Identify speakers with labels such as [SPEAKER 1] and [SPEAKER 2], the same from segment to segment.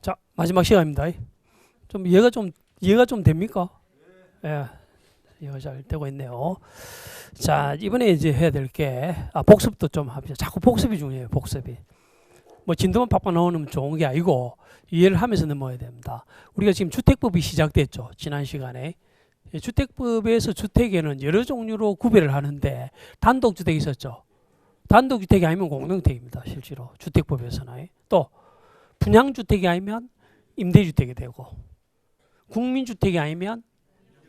[SPEAKER 1] 자, 마지막 시간입니다. 좀 이해가 좀 됩니까? 예, 이해가 잘 되고 있네요. 자, 이번에 이제 해야 될 게, 복습도 좀 합시다. 자꾸 복습이 중요해요, 복습이. 뭐, 진도만 팍팍 나오면 좋은 게 아니고, 이해를 하면서 넘어야 됩니다. 우리가 지금 주택법이 시작됐죠, 지난 시간에. 주택법에서 주택에는 여러 종류로 구별을 하는데, 단독주택이 있었죠. 단독주택이 아니면 공동주택입니다, 실제로. 주택법에서는. 또, 분양주택이 아니면 임대주택이 되고, 국민주택이 아니면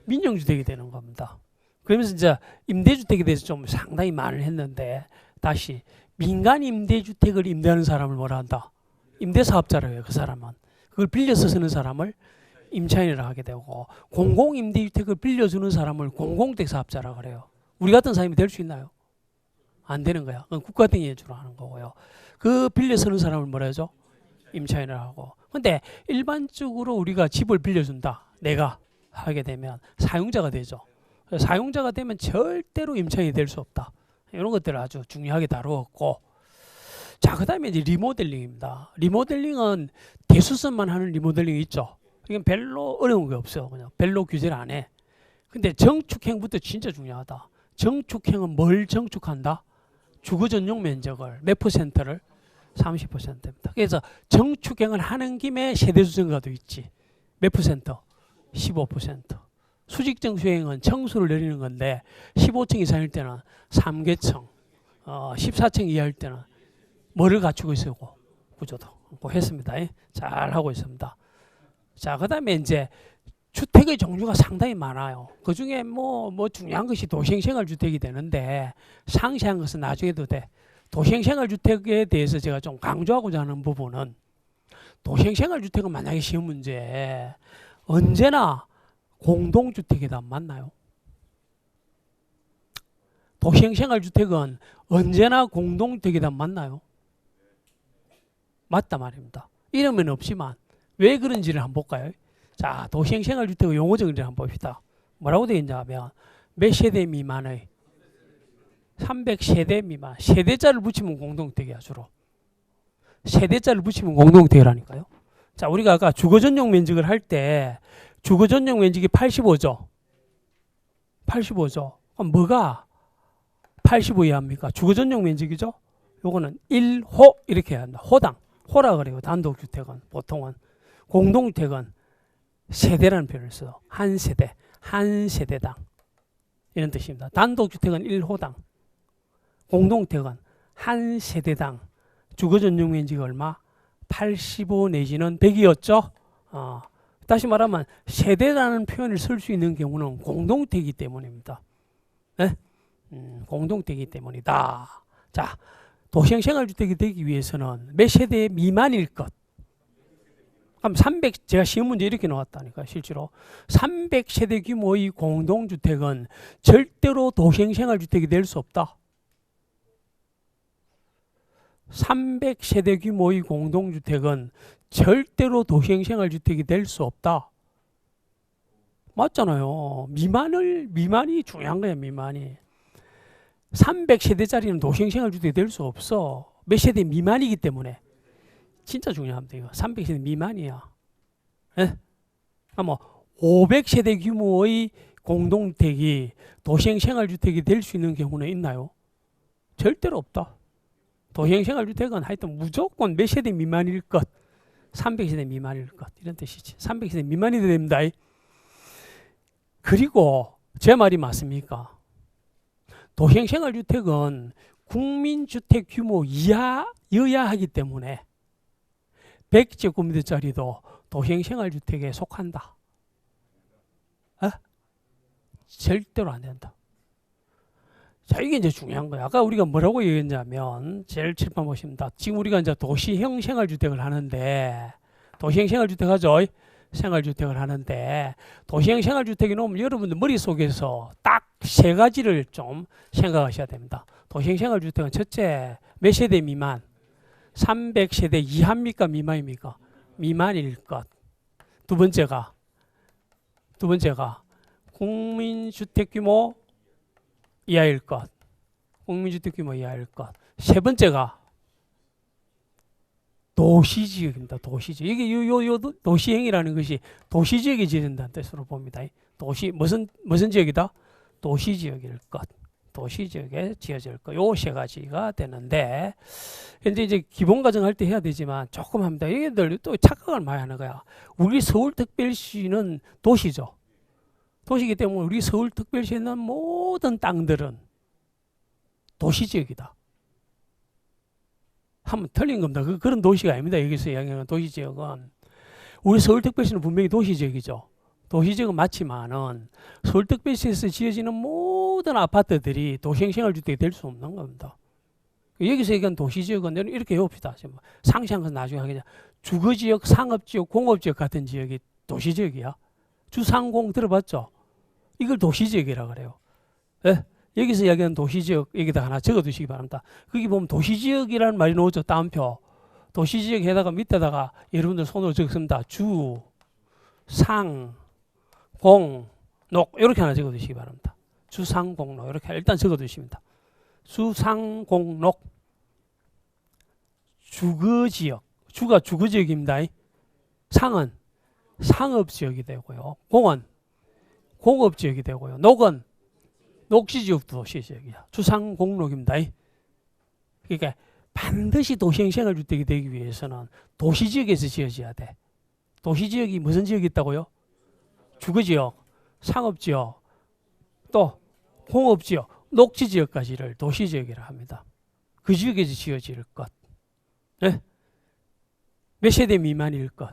[SPEAKER 1] 민영주택이 되는 겁니다. 그러면서 이제 임대주택에 대해서 좀 상당히 말을 했는데, 다시 민간 임대주택을 임대하는 사람을 뭐라 한다? 임대사업자라고 해요, 그 사람은. 그걸 빌려서 쓰는 사람을 임차인이라고 하게 되고, 공공임대주택을 빌려주는 사람을 공공주택사업자라고 그래요. 우리 같은 사람이 될 수 있나요? 안 되는 거야. 그건 국가 등에 주로 하는 거고요. 그 빌려 쓰는 사람을 뭐라 하죠? 임차인을 하고. 근데 일반적으로 우리가 집을 빌려준다. 내가 하게 되면 사용자가 되죠. 사용자가 되면 절대로 임차인이 될 수 없다. 이런 것들을 아주 중요하게 다루었고. 자, 그 다음에 이제 리모델링입니다. 리모델링은 대수선만 하는 리모델링이 있죠. 이건 별로 어려운 게 없어요. 그냥 별로 규제를 안 해. 근데 정축행부터 진짜 중요하다. 정축행은 뭘 정축한다? 주거 전용 면적을 몇 퍼센트를? 30%입니다. 그래서 정축행을 하는 김에 세대수정가도 있지. 몇 퍼센트? 15%. 수직정수행은 청수를 내리는 건데 15층 이상일 때는 3계층, 14층 이하일 때는 뭐를 갖추고 있고 구조도 했습니다. 잘 하고 있습니다. 자, 그 다음에 이제 주택의 종류가 상당히 많아요. 그 중에 뭐 중요한 것이 도시생활주택이 되는데 상세한 것은 나중에도 돼. 도시생활주택에 대해서 제가 좀 강조하고자 하는 부분은 도시생활주택은 만약에 시험 문제 언제나 공동주택이다 맞나요? 도시생활주택은 언제나 공동주택이다 맞나요? 맞다 말입니다. 이름은 없지만 왜 그런지를 한번 볼까요? 자, 도시생활주택의 용어 정리를 한번 봅시다. 뭐라고 되어 있냐면 몇 세대 미만의 300세대 미만. 세대자를 붙이면 공동주택이야 주로. 세대자를 붙이면 공동주택이라니까요. 자, 우리가 아까 주거전용 면적을 할 때 주거전용 면적이 85죠. 85죠. 그럼 뭐가 85 이하입니까? 주거전용 면적이죠. 요거는 1호 이렇게 해야 한다. 호당. 호라 그래요. 단독주택은 보통은. 공동주택은 세대라는 표현을 써요. 한 세대. 한 세대당. 이런 뜻입니다. 단독주택은 1호당. 공동주택은 한 세대당 주거전용 면적이 얼마? 85 내지는 100이었죠. 다시 말하면 세대라는 표현을 쓸 수 있는 경우는 공동주택이기 때문입니다. 네? 공동주택이기 때문이다. 자, 도시생활주택이 되기 위해서는 몇 세대 미만일 것. 그럼 300, 제가 시험 문제 이렇게 나왔다니까 실제로 300세대 규모의 공동주택은 절대로 도시생활주택이 될 수 없다. 300세대 규모의 공동주택은 절대로 도시생활주택이 될 수 없다. 맞잖아요. 미만이 중요한 거야, 미만이. 300세대짜리는 도시생활주택이 될 수 없어. 몇 세대 미만이기 때문에. 진짜 중요합니다, 이거. 300세대 미만이야. 예? 뭐, 500세대 규모의 공동주택이 도시생활주택이 될 수 있는 경우는 있나요? 절대로 없다. 도시생활주택은 하여튼 무조건 몇 세대 미만일 것, 300세대 미만일 것 이런 뜻이지. 300세대 미만이 됩니다. 그리고 제 말이 맞습니까? 도시생활주택은 국민주택 규모 이하여야 하기 때문에 100제곱미터짜리도 도시생활주택에 속한다. 절대로 안 된다. 자, 이게 이제 중요한 거예요. 아까 우리가 뭐라고 얘기했냐면, 제일 칠판 보십니다. 지금 우리가 이제 도시형 생활주택을 하는데, 도시형 생활주택 하죠? 생활주택을 하는데, 도시형 생활주택이 나오면 여러분들 머릿속에서 딱 세 가지를 좀 생각하셔야 됩니다. 도시형 생활주택은 첫째, 몇 세대 미만? 300세대 이하입니까? 미만입니까? 미만일 것. 두 번째가 국민주택 규모 이하일 것. 국민주택 규모 이하일 것. 세 번째가 도시지역입니다. 도시지역. 이게 요 도시행이라는 것이 도시지역이 지어진다는 뜻으로 봅니다. 도시 무슨 지역이다? 도시지역일 것. 도시지역에 지어질 것. 요 세 가지가 되는데 현재 이제 기본 과정 할 때 해야 되지만 조금 합니다. 얘들 또 착각을 많이 하는 거야. 우리 서울특별시는 도시죠. 도시이기 때문에 우리 서울특별시에 있는 모든 땅들은 도시지역이다. 한번 틀린 겁니다. 그런 도시가 아닙니다. 여기서 이야기하는 도시지역은 우리 서울특별시는 분명히 도시지역이죠. 도시지역은 맞지만은 서울특별시에서 지어지는 모든 아파트들이 도시생활주택이 될 수 없는 겁니다. 여기서 얘기한 도시지역은 이렇게 해봅시다. 상시한 건 나중에 하겠냐. 주거지역, 상업지역, 공업지역 같은 지역이 도시지역이야. 주상공 들어봤죠? 이걸 도시지역이라고 그래요. 예? 여기서 이야기하는 도시지역 여기다 하나 적어두시기 바랍니다. 거기 보면 도시지역이라는 말이 나오죠. 따옴표. 도시지역에다가 밑에다가 여러분들 손으로 적습니다. 주, 상, 공, 녹 이렇게 하나 적어두시기 바랍니다. 주상공록 이렇게 일단 적어두십니다. 주상공록 주거지역. 주가 주거지역입니다. 상은 상업지역이 되고요. 공은 공업지역이 되고요. 녹은 녹지지역도 도시지역이야. 주상공록입니다. 그러니까 반드시 도시생활주택이 되기 위해서는 도시지역에서 지어져야 돼. 도시지역이 무슨 지역이 있다고요? 주거지역, 상업지역, 또 공업지역, 녹지지역까지를 도시지역이라 합니다. 그 지역에서 지어질 것. 네? 몇 세대 미만일 것?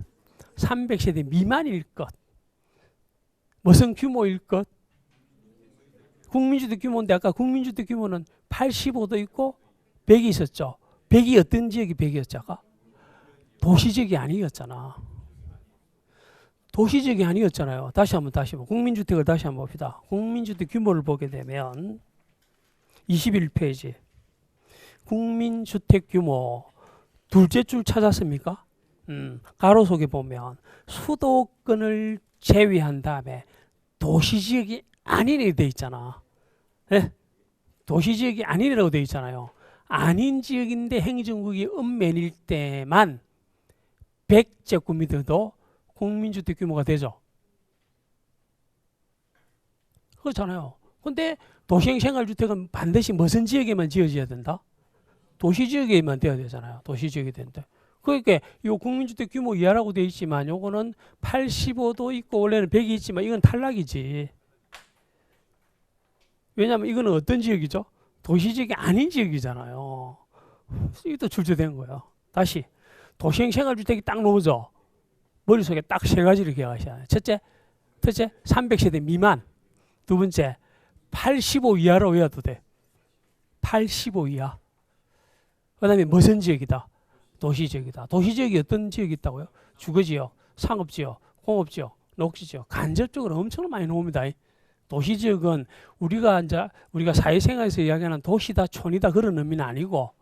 [SPEAKER 1] 300세대 미만일 것. 무슨 규모일 것? 국민주택 규모인데 아까 국민주택 규모는 85도 있고 100이 있었죠. 100이 어떤 지역이 100이었죠? 아까? 도시지역이 아니었잖아. 도시지역이 아니었잖아요. 다시 국민주택을 다시 한번 봅시다. 국민주택 규모를 보게 되면 21페이지 국민주택 규모 둘째 줄 찾았습니까? 가로 속에 보면 수도권을 제외한 다음에 도시지역이 아닌이 돼 있잖아. 네? 도시지역이 아니라고 돼 있잖아요. 아닌 지역인데 행정국이 읍면일 때만 100제곱미터도 국민주택 규모가 되죠. 그렇잖아요. 근데 도시생활주택은 반드시 무슨 지역에만 지어져야 된다? 도시지역에만 되어야 되잖아요. 도시지역이 되는데. 그러니까 이 국민주택 규모 이하라고 되어 있지만 요거는 85도 있고 원래는 100이 있지만 이건 탈락이지. 왜냐하면 이거는 어떤 지역이죠? 도시지역이 아닌 지역이잖아요. 이것도 출제된 거예요. 다시 도시생활주택이 딱 나오죠. 머릿속에 딱 세 가지를 기억하셔야 해요. 첫째 300세대 미만. 두 번째 85 이하로 외워도 돼. 85 이하. 그 다음에 무슨 지역이다? 도시지역이다. 도시지역이 어떤 지역이 있다고요? 주거지역, 상업지역, 공업지역, 녹지지역. 간접적으로 엄청 많이 나옵니다. 도시지역은 우리가 사회생활에서 이야기하는 도시다, 촌이다 그런 의미는 아니고,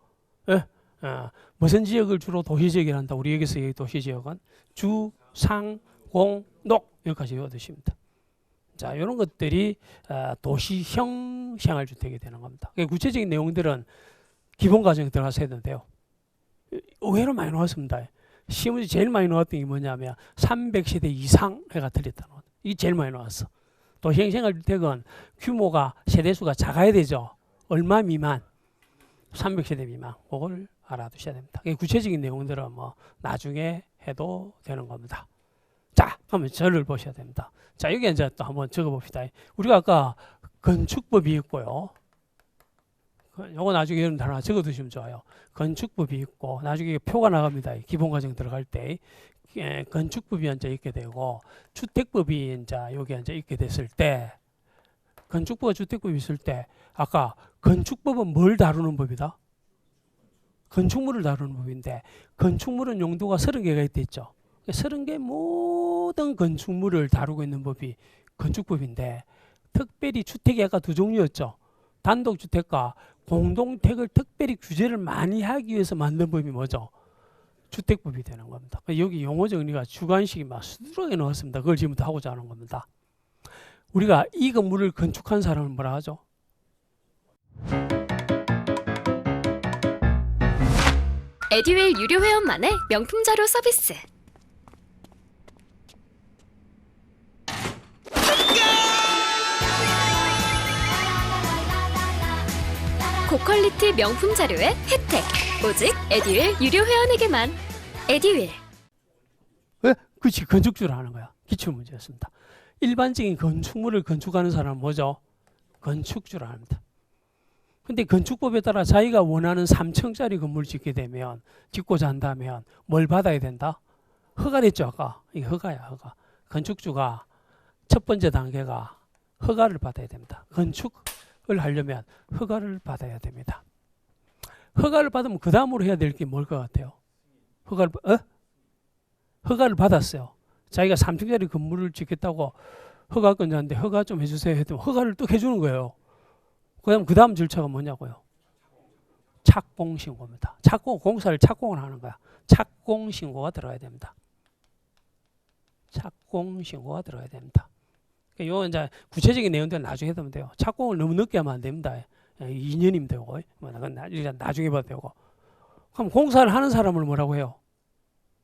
[SPEAKER 1] 무슨 지역을 주로 도시지역이라 한다. 우리 여기서 얘기 도시지역은 주, 상, 공, 녹 여기까지 외워두십니다. 자, 이런 것들이 도시형 생활주택이 되는 겁니다. 구체적인 내용들은 기본 과정에 들어가서 해도 돼요. 의외로 많이 나왔습니다. 시험에 제일 많이 나왔던 게 뭐냐면 300세대 이상 해가 틀렸다는 것. 이게 제일 많이 나왔어. 도시형 생활주택은 규모가 세대수가 작아야 되죠. 얼마 미만? 300세대 미만. 그걸 알아두셔야 됩니다. 구체적인 내용들은 뭐 나중에 해도 되는 겁니다. 자, 그러면 저를 보셔야 됩니다. 자, 여기 이제 또 한번 적어봅시다. 우리가 아까 건축법이 있고요. 요거 나중에 여러분들 하나 적어두시면 좋아요. 건축법이 있고 나중에 표가 나갑니다. 기본과정 들어갈 때 건축법이 이제 있게 되고 주택법이 이제 여기 이제 있게 됐을 때 건축법과 주택법이 있을 때 아까 건축법은 뭘 다루는 법이다? 건축물을 다루는 법인데 건축물은 용도가 30개가 있댔죠. 30개 모든 건축물을 다루고 있는 법이 건축법인데 특별히 주택이 아까 두 종류였죠. 단독주택과 공동택을 특별히 규제를 많이 하기 위해서 만든 법이 뭐죠? 주택법이 되는 겁니다. 여기 용어 정리가 주관식이 막 수두룩에 넣었습니다. 그걸 지금부터 하고자 하는 겁니다. 우리가 이 건물을 건축한 사람을 뭐라 하죠?
[SPEAKER 2] 에듀윌 유료 회원만의 명품 자료 서비스. 고퀄리티 명품 자료의 혜택. 오직 에듀윌 유료 회원에게만. 에듀윌.
[SPEAKER 1] 왜? 그렇지. 건축주를 하는 거야. 기출문제였습니다. 일반적인 건축물을 건축하는 사람은 뭐죠? 건축주를 합니다. 근데 건축법에 따라 자기가 원하는 3층짜리 건물을 짓게 되면, 짓고자 한다면 뭘 받아야 된다? 허가랬죠, 아까. 이게 허가야, 허가. 건축주가 첫 번째 단계가 허가를 받아야 됩니다. 건축을 하려면 허가를 받아야 됩니다. 허가를 받으면 그 다음으로 해야 될 게 뭘 것 같아요? 허가를 받았어요. 자기가 3층짜리 건물을 짓겠다고 허가권 줬는데 허가 좀 해주세요 했더니 허가를 또 해주는 거예요. 그 다음 절차가 뭐냐고요? 착공신고입니다. 공사를 착공을 하는 거야. 착공신고가 들어가야 됩니다. 착공신고가 들어가야 됩니다. 요 이제 구체적인 내용들은 나중에 해도 돼요. 착공을 너무 늦게 하면 안 됩니다. 2년이면 되고, 일단 나중에 봐도 되고. 그럼 공사를 하는 사람을 뭐라고 해요?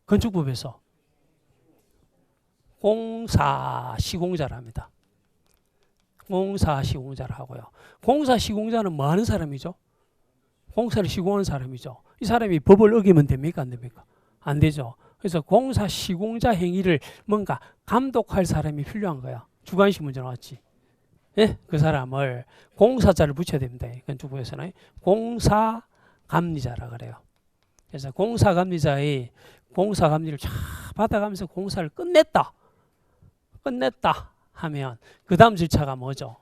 [SPEAKER 1] 건축법에서 공사 시공자를 합니다. 공사 시공자를 하고요. 공사 시공자는 뭐 하는 사람이죠? 공사를 시공하는 사람이죠. 이 사람이 법을 어기면 됩니까? 안 됩니까? 안 되죠. 그래서 공사 시공자 행위를 뭔가 감독할 사람이 필요한 거야. 주관식 문제 나왔지. 예? 그 사람을 공사자를 붙여야 됩니다. 건축부에서는 공사감리자라 그래요. 그래서 공사감리자의 공사감리를 쫙 받아가면서 공사를 끝냈다 하면 그 다음 절차가 뭐죠?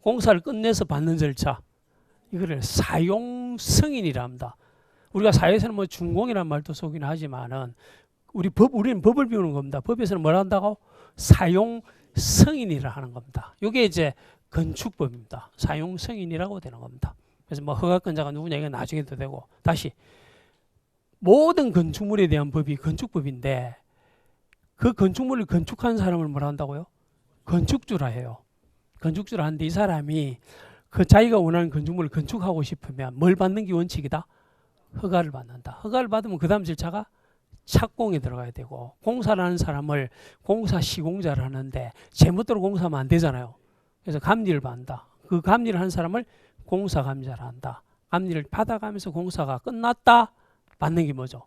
[SPEAKER 1] 공사를 끝내서 받는 절차. 이거를 사용 승인이라 합니다. 우리가 사회에서는 뭐 준공이라는 말도 쓰긴 하지만은 우리는 법을 배우는 겁니다. 법에서는 뭘 한다고? 사용 승인이라 하는 겁니다. 이게 이제 건축법입니다. 사용 승인이라고 되는 겁니다. 그래서 뭐 허가권자가 누구냐 이건 나중에 도 되고, 다시 모든 건축물에 대한 법이 건축법인데 그 건축물을 건축한 사람을 뭐라 한다고요? 건축주라 해요. 건축주라 하는데 이 사람이 그 자기가 원하는 건축물을 건축하고 싶으면 뭘 받는 게 원칙이다? 허가를 받는다. 허가를 받으면 그 다음 절차가 착공에 들어가야 되고, 공사를 하는 사람을 공사 시공자를 하는데 제멋대로 공사하면 안 되잖아요. 그래서 감리를 받는다. 그 감리를 하는 사람을 공사감리자를 한다. 감리를 받아가면서 공사가 끝났다. 받는 게 뭐죠?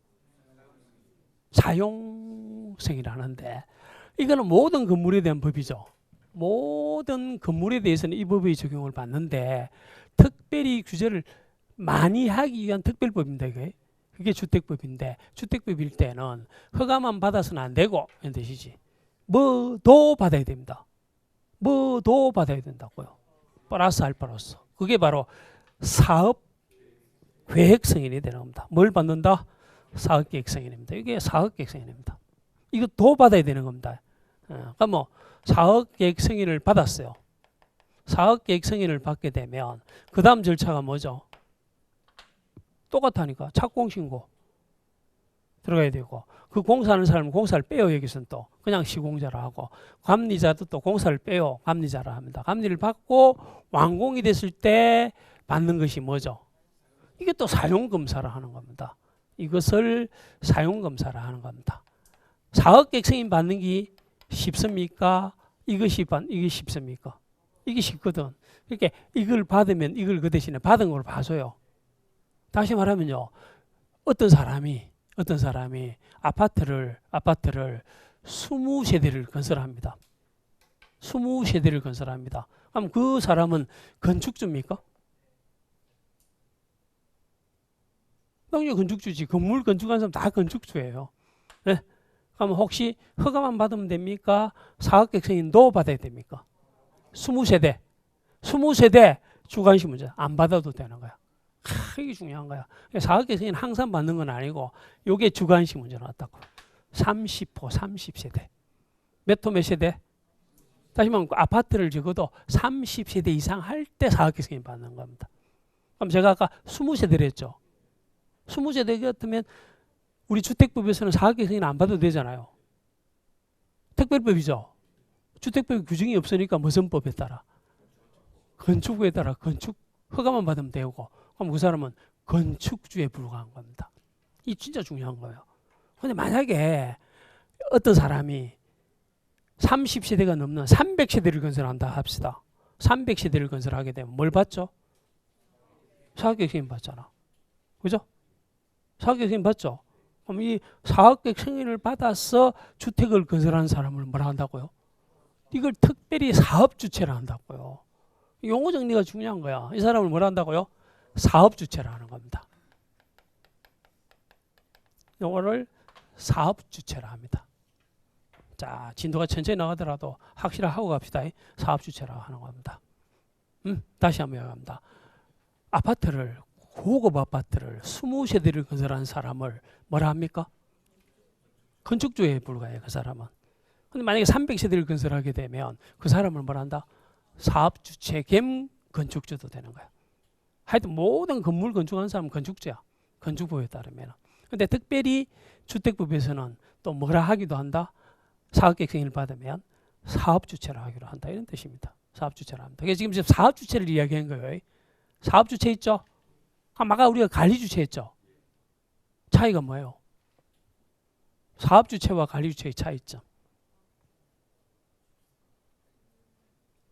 [SPEAKER 1] 사용승이라는데 이거는 모든 건물에 대한 법이죠. 모든 건물에 대해서는 이 법의 적용을 받는데 특별히 규제를 많이 하기 위한 특별법입니다. 그게 주택법인데, 주택법일 때는 허가만 받아서는 안 되고 이런 뜻이지. 뭐도 받아야 됩니다. 뭐도 받아야 된다고요. 플러스 알파로서. 그게 바로 사업 계획 승인이 되는 겁니다. 뭘 받는다? 사업 계획 승인입니다. 이게 사업 계획 승인입니다. 이거 도 받아야 되는 겁니다. 그러니까 뭐 사업 계획 승인을 받았어요. 사업 계획 승인을 받게 되면 그 다음 절차가 뭐죠? 똑같다니까. 착공 신고 들어가야 되고, 그 공사하는 사람은 공사를 빼요. 여기서는 또 그냥 시공자라 하고, 감리자도 또 공사를 빼요. 감리자라 합니다. 감리를 받고 완공이 됐을 때 받는 것이 뭐죠? 이게 또 사용검사라 하는 겁니다. 이것을 사용검사라 하는 겁니다. 사업계획 승인 받는 게 쉽습니까? 이게 쉽습니까? 이게 쉽거든. 그러니까 이걸 받으면 이걸 그 대신에 받은 걸 봐줘요. 다시 말하면요, 어떤 사람이 아파트를 20세대를 건설합니다. 20세대를 건설합니다. 그럼 그 사람은 건축주입니까? 당연히 건축주지. 건물 건축한 사람 다 건축주예요. 네? 그럼 혹시 허가만 받으면 됩니까? 사업계획 승인도 받아야 됩니까? 20세대 주관식 문제 안 받아도 되는 거야. 이게 중요한 거야. 사업계획 승인 항상 받는 건 아니고 이게 주관식 문제 나왔다고. 30호 30세대. 몇 호 몇 세대? 다시 말하면 아파트를 적어도 30세대 이상 할 때 사업계획 승인 받는 겁니다. 그럼 제가 아까 20세대를 했죠. 20세대 같으면 우리 주택법에서는 사업계획 승인 안 받아도 되잖아요. 특별법이죠. 주택법 규정이 없으니까 무슨 법에 따라? 건축부에 따라 건축 허가만 받으면 되고, 그럼 그 사람은 건축주에 불과한 겁니다. 이 진짜 중요한 거예요. 근데 만약에 어떤 사람이 30세대가 넘는 300세대를 건설한다 합시다. 300세대를 건설하게 되면 뭘 받죠? 사학객승인 받잖아. 그죠? 사학객승인 받죠? 그럼 이 사학객승인을 받아서 주택을 건설하는 사람을 뭐라 한다고요? 이걸 특별히 사업주체라 한다고요. 용어 정리가 중요한 거야. 이 사람을 뭐라 한다고요? 사업주체라 하는 겁니다. 용어를 사업주체라 합니다. 자, 진도가 천천히 나가더라도 확실하고 갑시다. 사업주체라 하는 겁니다. 다시 한번 이야기합니다. 아파트를, 고급 아파트를 20세대를 건설한 사람을 뭐라 합니까? 건축주에 불과해요. 그 사람은. 근데 만약에 300세대를 건설하게 되면 그 사람을 뭐라 한다? 사업주체 겸 건축주도 되는 거야. 하여튼 모든 건물 건축하는 사람은 건축주야. 건축법에 따르면. 근데 특별히 주택법에서는 또 뭐라 하기도 한다? 사업객승인을 받으면 사업주체라 하기로 한다. 이런 뜻입니다. 사업주체라 합니다. 그래서 지금 사업주체를 이야기한 거예요. 사업주체 있죠? 아까 우리가 관리주체 했죠? 차이가 뭐예요? 사업주체와 관리주체의 차이점.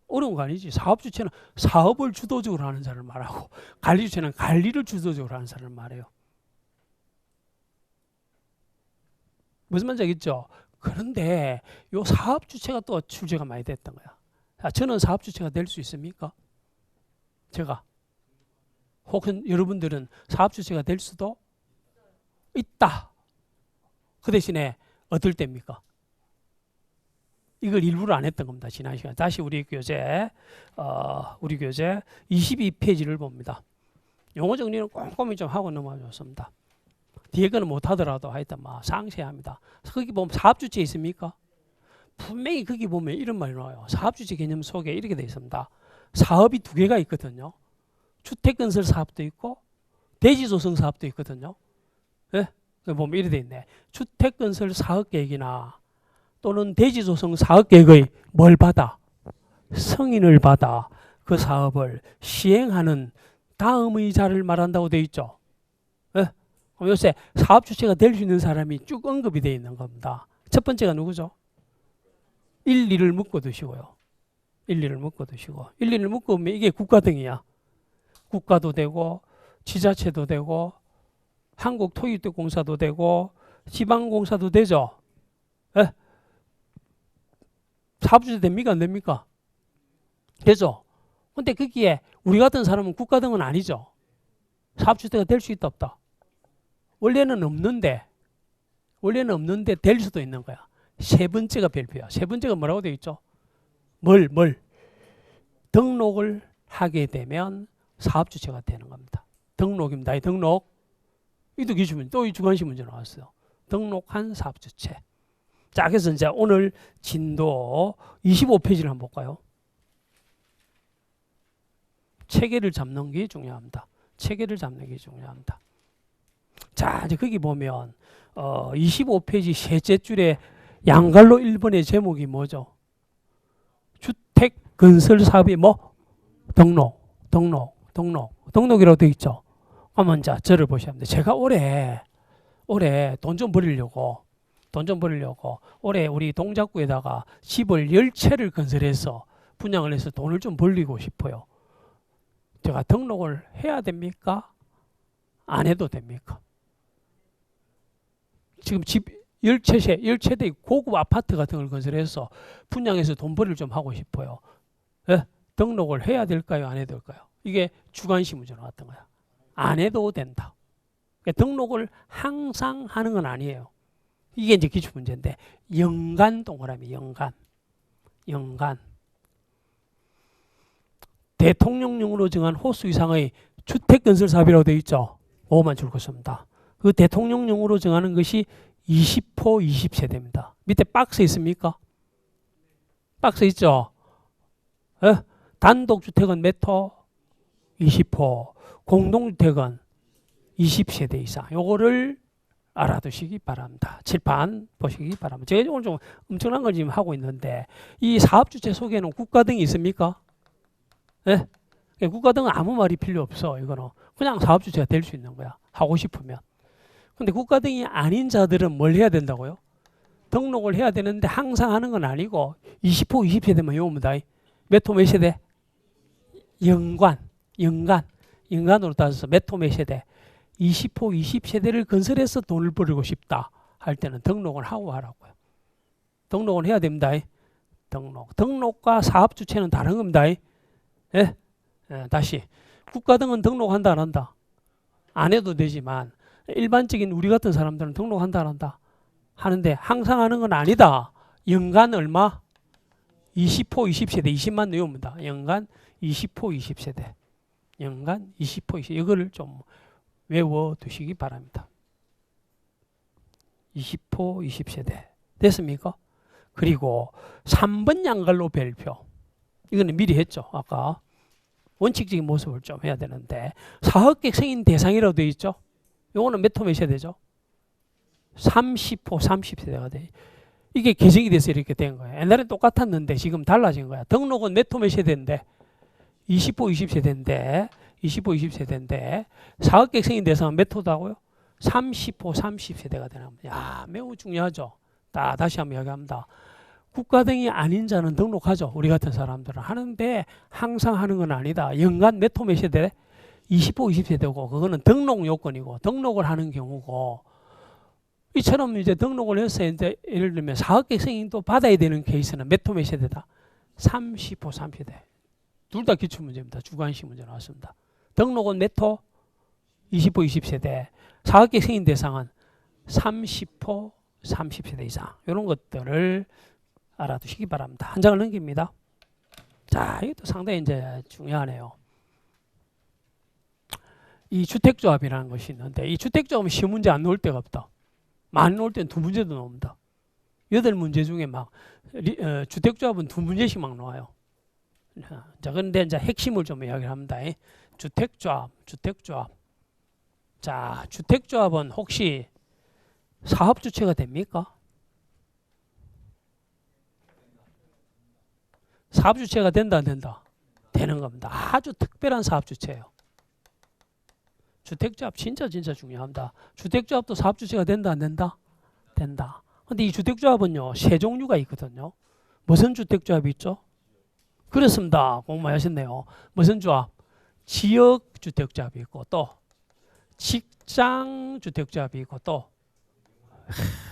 [SPEAKER 1] 어려운 거 아니지. 사업주체는 사업을 주도적으로 하는 사람을 말하고 관리주체는 관리를 주도적으로 하는 사람을 말해요. 무슨 말인지 알겠죠? 그런데 이 사업주체가 또 출제가 많이 됐던 거야. 자, 저는 사업주체가 될 수 있습니까? 제가. 혹은 여러분들은 사업주체가 될 수도 있다. 그 대신에 어떨 때입니까? 이걸 일부러 안 했던 겁니다. 지난 시간. 다시 우리 교재 22페이지를 봅니다. 용어 정리는 꼼꼼히 좀 하고 넘어졌습니다. 뒤에 거는 못하더라도 하여튼 상세합니다. 거기 보면 사업주체 있습니까? 분명히 거기 보면 이런 말이 나와요. 사업주체 개념 속에 이렇게 되어 있습니다. 사업이 두 개가 있거든요. 주택건설 사업도 있고 대지조성 사업도 있거든요. 네? 보면 이렇게 되어 있네. 주택건설 사업계획이나 또는 대지조성 사업계획의 뭘 받아? 승인을 받아 그 사업을 시행하는 다음의 자를 말한다고 되어 있죠. 네? 그럼 요새 사업주체가 될 수 있는 사람이 쭉 언급이 되어 있는 겁니다. 첫 번째가 누구죠? 1, 2를 묶어 두시고요. 1, 2를 묶어 두시고 1, 2를 묶어 보면 이게 국가 등이야. 국가도 되고 지자체도 되고 한국토익공사도 되고 지방공사도 되죠. 예? 사업주체 됩니까? 안 됩니까? 되죠. 근데 거기에 우리 같은 사람은 국가 등은 아니죠. 사업주체가 될 수 있다 없다? 원래는 없는데 될 수도 있는 거야. 세 번째가 별표야. 세 번째가 뭐라고 되어 있죠? 뭘? 등록을 하게 되면 사업주체가 되는 겁니다. 등록입니다. 이 등록. 이도 기준문, 또 이 주관식 문제 나왔어요. 등록한 사업주체. 자, 그래서 이제 오늘 진도 25페이지를 한번 볼까요? 체계를 잡는 게 중요합니다. 체계를 잡는 게 중요합니다. 자, 이제 거기 보면 25페이지 셋째 줄에 양갈로 1번의 제목이 뭐죠? 주택 건설 사업이 뭐? 등록이라고 되어 있죠. 그러면 자, 저를 보셔야 합니다. 제가 올해 돈 좀 벌이려고 올해 우리 동작구에다가 집을 10채를 건설해서 분양을 해서 돈을 좀 벌리고 싶어요. 제가 등록을 해야 됩니까? 안 해도 됩니까? 지금 집 10채대 고급 아파트 같은 걸 건설해서 분양해서 돈 벌이를 좀 하고 싶어요. 예? 등록을 해야 될까요? 안 해도 될까요? 이게 주관식 문제 나왔던 거야. 안 해도 된다. 그러니까 등록을 항상 하는 건 아니에요. 이게 이제 기출 문제인데 연간 동그라미 연간 대통령령으로 정한 호수 이상의 주택건설 사업이라고 되어 있죠. 5만 줄 것입니다. 그 대통령령으로 정하는 것이 20호 20세대입니다. 밑에 박스 있습니까? 박스 있죠. 단독주택은 몇 호? 20호. 공동주택은 20세대 이상. 요거를 알아두시기 바랍니다. 칠판 보시기 바랍니다. 제가 오늘 좀 엄청난 걸 지금 하고 있는데 이 사업주체 속에는 국가 등이 있습니까? 네? 국가 등은 아무 말이 필요 없어. 이거는 그냥 사업주체가 될 수 있는 거야. 하고 싶으면. 근데 국가 등이 아닌 자들은 뭘 해야 된다고요? 등록을 해야 되는데 항상 하는 건 아니고 20호, 20세대만 요옵니다. 몇 호 몇 세대? 연간으로 따져서 몇 호 몇 세대? 20호, 20세대를 건설해서 돈을 벌고 싶다 할 때는 등록을 하고 하라고요. 등록을 해야 됩니다. 등록과 사업주체는 다른 겁니다. 예? 다시 국가 등은 등록한다 안 한다? 안 해도 되지만 일반적인 우리 같은 사람들은 등록한다 안 한다? 하는데 항상 하는 건 아니다. 연간 얼마? 20호 20세대 20만 내용입니다. 연간 20호 20세대. 연간 20호 20세대. 이거를 좀 외워두시기 바랍니다. 20호 20세대. 됐습니까? 그리고 3번 양갈로 별표. 이거는 미리 했죠. 아까 원칙적인 모습을 좀 해야 되는데 사업계획 승인 대상이라고 되어 있죠. 요거는 몇 호 몇 세대죠? 30호 30세대가 돼. 이게 개정이 돼서 이렇게 된 거예요. 옛날엔 똑같았는데 지금 달라진 거야. 등록은 몇 호 몇 세대인데 20호 20세대인데 25, 20세대인데 사업계획 승인 대상은 몇 호다고요? 30호 30세대가 되는 겁니다. 야, 매우 중요하죠. 다시 한번 이야기합니다. 국가 등이 아닌 자는 등록하죠. 우리 같은 사람들은 하는데 항상 하는 건 아니다. 연간 몇 호 몇 세대? 20호 20세대고 그거는 등록 요건이고 등록을 하는 경우고 이처럼 이제 등록을 해서 이제 예를 들면 사업계획 승인도 받아야 되는 케이스는 몇 호 몇 세대다? 30호 30세대. 둘 다 기출문제입니다. 주관식 문제 나왔습니다. 등록은 몇 호? 20호 20세대. 사업계획 승인 대상은 30호 30세대 이상. 이런 것들을 알아두시기 바랍니다. 한 장을 넘깁니다. 자, 이것도 상당히 이제 중요하네요. 이 주택조합이라는 것이 있는데 이 주택조합은 시험 문제 안 나올 데가 없다. 많이 나올 때는 2문제도 나옵니다. 8문제 중에 막 주택조합은 2문제씩 막 나와요. 자, 그런데 이제 핵심을 좀 이야기를 합니다. 주택조합. 자, 주택조합은 혹시 사업주체가 됩니까? 사업주체가 된다 안 된다? 되는 겁니다. 아주 특별한 사업주체예요. 주택조합 진짜 중요합니다. 주택조합도 사업주체가 된다 안 된다? 된다. 근데 이 주택조합은요, 세 종류가 있거든요. 무슨 주택조합이 있죠? 그렇습니다. 공부 많이 하셨네요. 무슨 조합? 지역주택조합이 있고 또 직장주택조합이 있고 또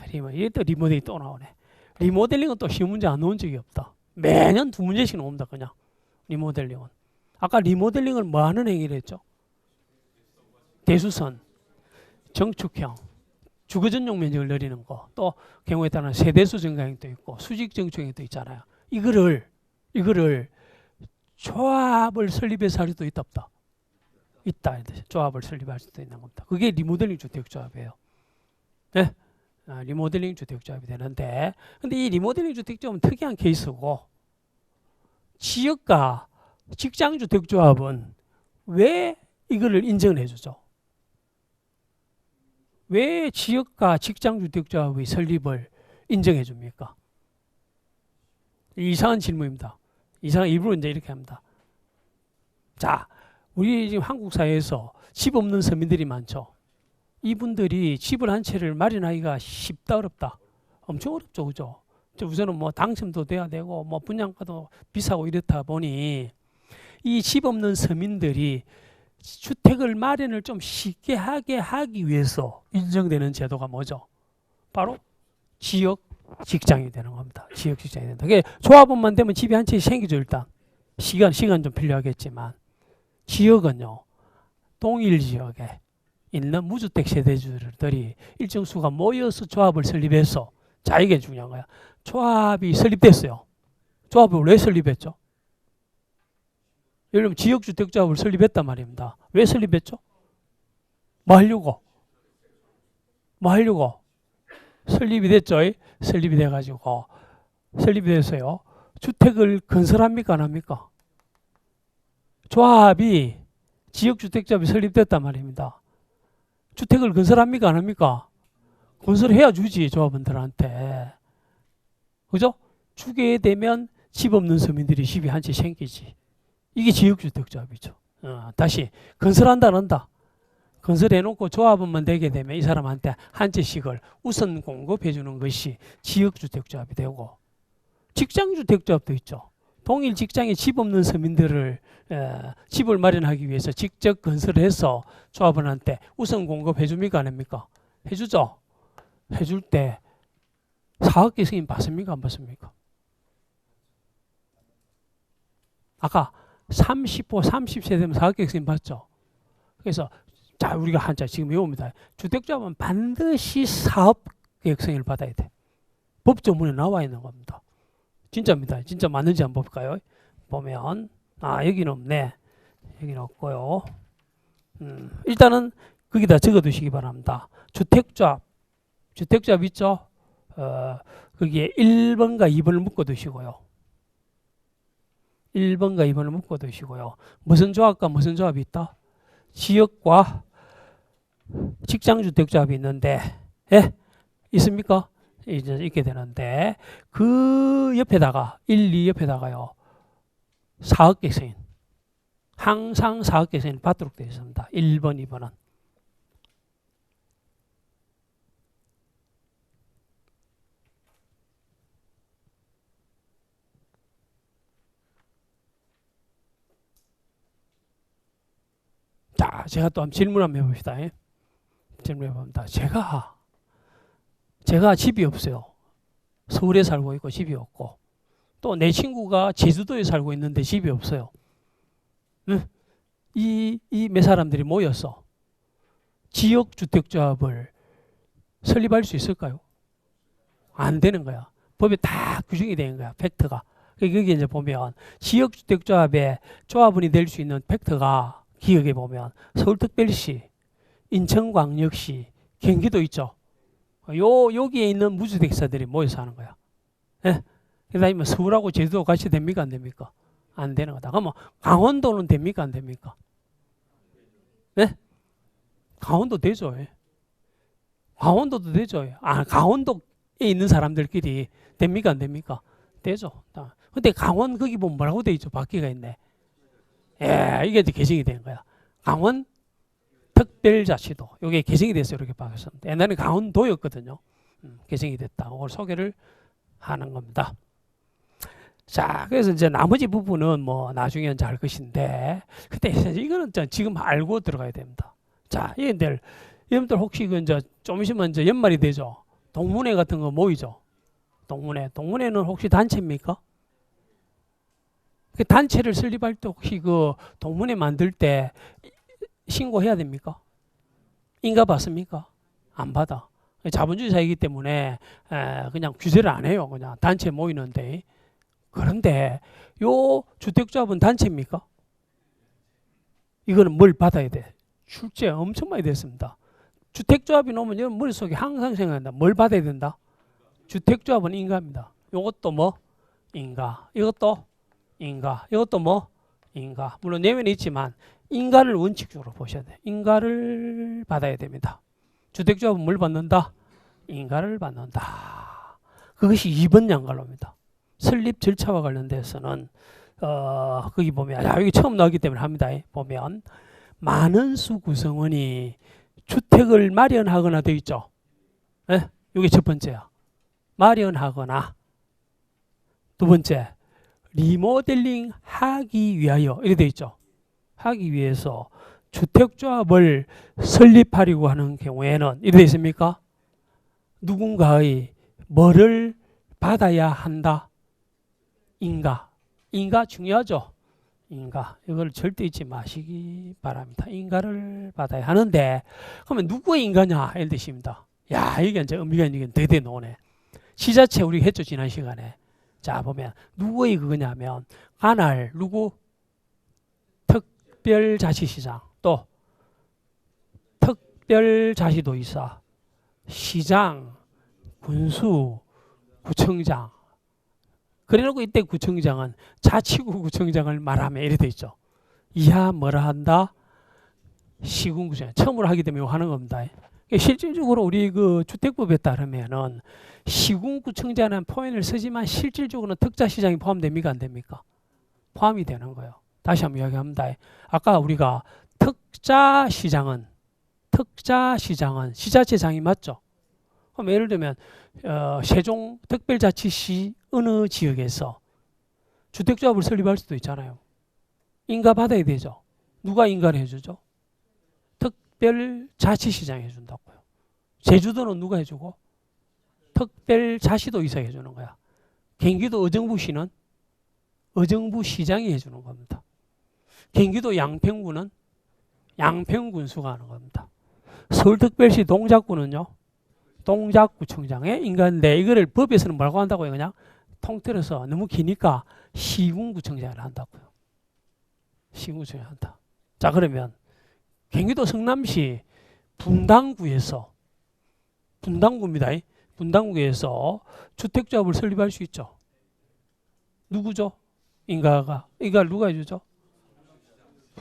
[SPEAKER 1] 이게 또 리모델링이 또 나오네. 리모델링은 또 시험 문제 안 나온 적이 없다. 매년 2문제씩 나옵니다. 그냥 리모델링은. 아까 리모델링을 뭐 하는 행위를 했죠? 대수선, 정축형, 주거전용 면적을 늘리는 거, 또 경우에 따른 세대수 증가형도 있고 수직 정축형도 있잖아요. 이거를 조합을 설립해서 할 수도 있다 없다? 있다. 조합을 설립할 수도 있는 겁니다. 그게 리모델링 주택조합이에요. 네? 리모델링 주택조합이 되는데 근데 이 리모델링 주택조합은 특이한 케이스고 지역과 직장주택조합은 왜 이거를 인정을 해주죠? 왜 지역과 직장주택조합의 설립을 인정해 줍니까? 이상한 질문입니다. 이상한 일부러 이제 이렇게 합니다. 자, 우리 지금 한국 사회에서 집 없는 서민들이 많죠. 이분들이 집을 한 채를 마련하기가 쉽다 어렵다? 엄청 어렵죠, 그죠? 우선은 뭐 당첨도 돼야 되고 뭐 분양가도 비싸고 이렇다 보니 이 집 없는 서민들이 주택을 마련을 좀 쉽게 하게 하기 위해서 인정되는 제도가 뭐죠? 바로 지역 직장이 되는 겁니다. 지역 직장이 된다. 그게 조합원만 되면 집이 한 채 생기죠. 일단 시간 좀 필요하겠지만 지역은요, 동일 지역에 있는 무주택 세대주들이 일정 수가 모여서 조합을 설립해서, 자, 이게 중요한 거야. 조합이 설립됐어요. 조합을 왜 설립했죠? 예를 들면 지역주택조합을 설립했단 말입니다. 왜 설립했죠? 뭐 하려고? 설립이 됐죠. 설립이 돼가지고 설립이 돼서요, 주택을 건설합니까 안 합니까? 조합이, 지역주택조합이 설립됐단 말입니다. 주택을 건설합니까 안 합니까? 건설해야 주지, 조합원들한테. 그죠? 주게 되면 집 없는 서민들이 집이 한 채 생기지. 이게 지역주택조합이죠. 다시 건설한다 안 한다? 건설해놓고 조합원만 되게 되면 이 사람한테 한 채씩을 우선 공급해 주는 것이 지역주택조합이 되고, 직장주택조합도 있죠. 동일 직장에 집 없는 서민들을 집을 마련하기 위해서 직접 건설해서 조합원한테 우선 공급해 줍니까 안 합니까? 해주죠. 해줄 때 사업계승인 받습니까 안 받습니까? 아까 30호 30세 되면 사업계승인 받죠. 그래서 자 우리가 한자 지금 외웁니다. 주택조합은 반드시 사업계획승인을 받아야 돼. 법조문에 나와 있는 겁니다. 진짜입니다. 진짜 맞는지 한번 볼까요? 보면 여기는 없네. 여기는 없고요. 일단은 거기다 적어두시기 바랍니다. 주택조합 있죠? 거기에 1번과 2번을 묶어두시고요. 1번과 2번을 묶어두시고요. 무슨 조합과 무슨 조합이 있다? 지역과 직장주택조합이 있는데, 있습니까? 이제 있게 되는데, 그 옆에다가 1, 2 옆에다가요 사업계획서인, 항상 사업계획서인 받도록 되어 있습니다. 1번, 2번은. 자, 제가 또 한번 질문 한번 해봅시다. 질문해 봅니다. 제가 집이 없어요. 서울에 살고 있고 집이 없고, 또 내 친구가 제주도에 살고 있는데 집이 없어요. 이 몇 사람들이 모여서 지역주택조합을 설립할 수 있을까요? 안 되는 거야. 법에 다 규정이 되는 거야. 팩트가. 여기 이제 보면 지역주택조합의 조합원이 될 수 있는 팩트가 기억해 보면 서울특별시, 인천광역시, 경기도 있죠. 여기에 있는 무주택자들이 모여서 하는 거야. 그다음에 서울하고 제주도 같이 됩니까 안 됩니까? 안 되는 거다. 그러면 강원도는 됩니까 안 됩니까? 강원도 되죠. 강원도도 되죠. 강원도에 있는 사람들끼리 됩니까 안 됩니까? 되죠. 근데 강원 거기 보면 뭐라고 돼 있죠? 바퀴가 있네. 이게 이제 개정이 된 거야. 강원 특별자치도. 이게 개정이 됐어요. 이렇게 바뀌었습니다. 옛날에 강원도였거든요. 개정이 됐다. 그걸 소개를 하는 겁니다. 자, 그래서 이제 나머지 부분은 뭐 나중에 이제 할 것인데, 근데 이거는 지금 알고 들어가야 됩니다. 자, 여러분들 혹시 이제 좀 있으면 이제 연말이 되죠. 동문회 같은 거 모이죠. 동문회는 혹시 단체입니까? 그 단체를 설립할 때 혹시 그 동문회 만들 때 신고해야 됩니까? 인가 받습니까? 안 받아. 자본주의 사회이기 때문에 그냥 규제를 안 해요. 그냥 단체 모이는데. 그런데 요 주택조합은 단체입니까? 이거는 뭘 받아야 돼? 출제 엄청 많이 됐습니다. 주택조합이 나오면 여러분 머릿속에 항상 생각한다. 뭘 받아야 된다? 주택조합은 인가입니다. 요것도 뭐? 인가. 이것도 인가. 이것도 뭐? 인가. 물론 내면에 있지만 인가를 원칙적으로 보셔야 돼요. 인가를 받아야 됩니다. 주택조합은 뭘 받는다? 인가를 받는다. 그것이 2번 양갈로입니다. 설립 절차와 관련돼서는 거기 보면 여기 처음 나오기 때문에 합니다. 보면 많은 수 구성원이 주택을 마련하거나 되어 있죠. 이게 첫 번째야. 마련하거나. 두 번째, 리모델링 하기 위하여 이렇게 되어 있죠. 하기 위해서 주택조합을 설립하려고 하는 경우에는 이렇게 되어 있습니까? 누군가의 뭐를 받아야 한다? 인가. 인가 중요하죠. 인가. 이걸 절대 잊지 마시기 바랍니다. 인가를 받아야 하는데, 그러면 누구의 인가냐? 이런 뜻입니다. 이게 이제 의미가 있는 게 대대 나오네. 시자체 우리 했죠, 지난 시간에. 자, 보면 누구의 그거냐면 관할 누구? 특별자치시장, 또 특별자치도의사, 시장, 군수, 구청장. 그래놓고 이때 구청장은 자치구 구청장을 말하면 이래 돼 있죠. 이하 뭐라 한다? 시군구청. 처음으로 하기 때문에 하는 겁니다. 실질적으로 우리 그 주택법에 따르면은 시군구청장이라는 표현을 쓰지만 실질적으로는 특자시장이 포함됩니까 안 됩니까? 포함이 되는 거예요. 다시 한번 이야기합니다. 아까 우리가 특자시장은 특자 시장은 시자체장이 맞죠? 그럼 예를 들면 세종 특별자치시 어느 지역에서 주택조합을 설립할 수도 있잖아요. 인가 받아야 되죠. 누가 인가를 해주죠? 특별자치시장이 해준다고요. 제주도는 누가 해주고? 특별자치도 의사가 해주는 거야. 경기도 의정부시는 의정부시장이 해주는 겁니다. 경기도 양평구는 양평군수가 하는 겁니다. 서울특별시 동작구는요, 동작구청장의 인가인데 이거를 법에서는 뭐라고 한다고요? 그냥 통틀어서 너무 기니까 시군구청장을 한다고요. 시군구청장 한다. 자, 그러면 경기도 성남시 분당구에서 분당구입니다. 분당구에서 주택조합을 설립할 수 있죠. 누구죠? 인가를 누가 해주죠?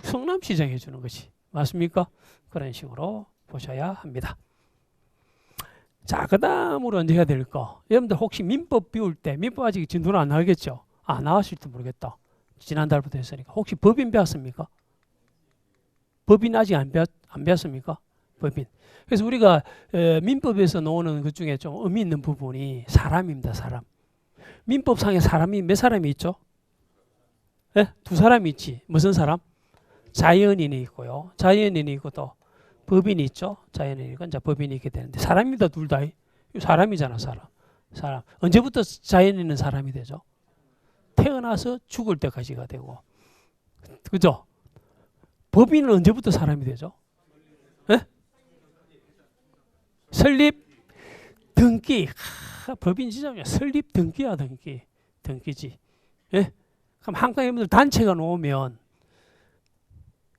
[SPEAKER 1] 성남시장이 해주는 것이 맞습니까? 그런 식으로 보셔야 합니다. 자, 그 다음으로 언제 해야 될 거? 여러분들 혹시 민법 배울 때, 민법 아직 진도는 안 나오겠죠? 아, 나왔을지 모르겠다. 지난달부터 했으니까. 혹시 법인 배웠습니까? 법인 아직 안 배웠습니까? 법인. 그래서 우리가 민법에서 나오는 것 중에 좀 의미 있는 부분이 사람입니다. 사람. 민법상에 사람이 몇 사람이 있죠? 네? 두 사람이 있지. 무슨 사람? 자연인이 있고요. 자연인이 있고 또 법인이 있죠. 자연인이 있고 이제 법인이 있게 되는데 사람입니다. 둘 다. 사람이잖아. 사람. 언제부터 자연인은 사람이 되죠? 태어나서 죽을 때까지가 되고. 그죠? 법인은 언제부터 사람이 되죠? 네? 설립 등기. 법인 지점이야. 설립 등기야. 등기지. 예? 그럼 한국 여러분들 단체가 놓으면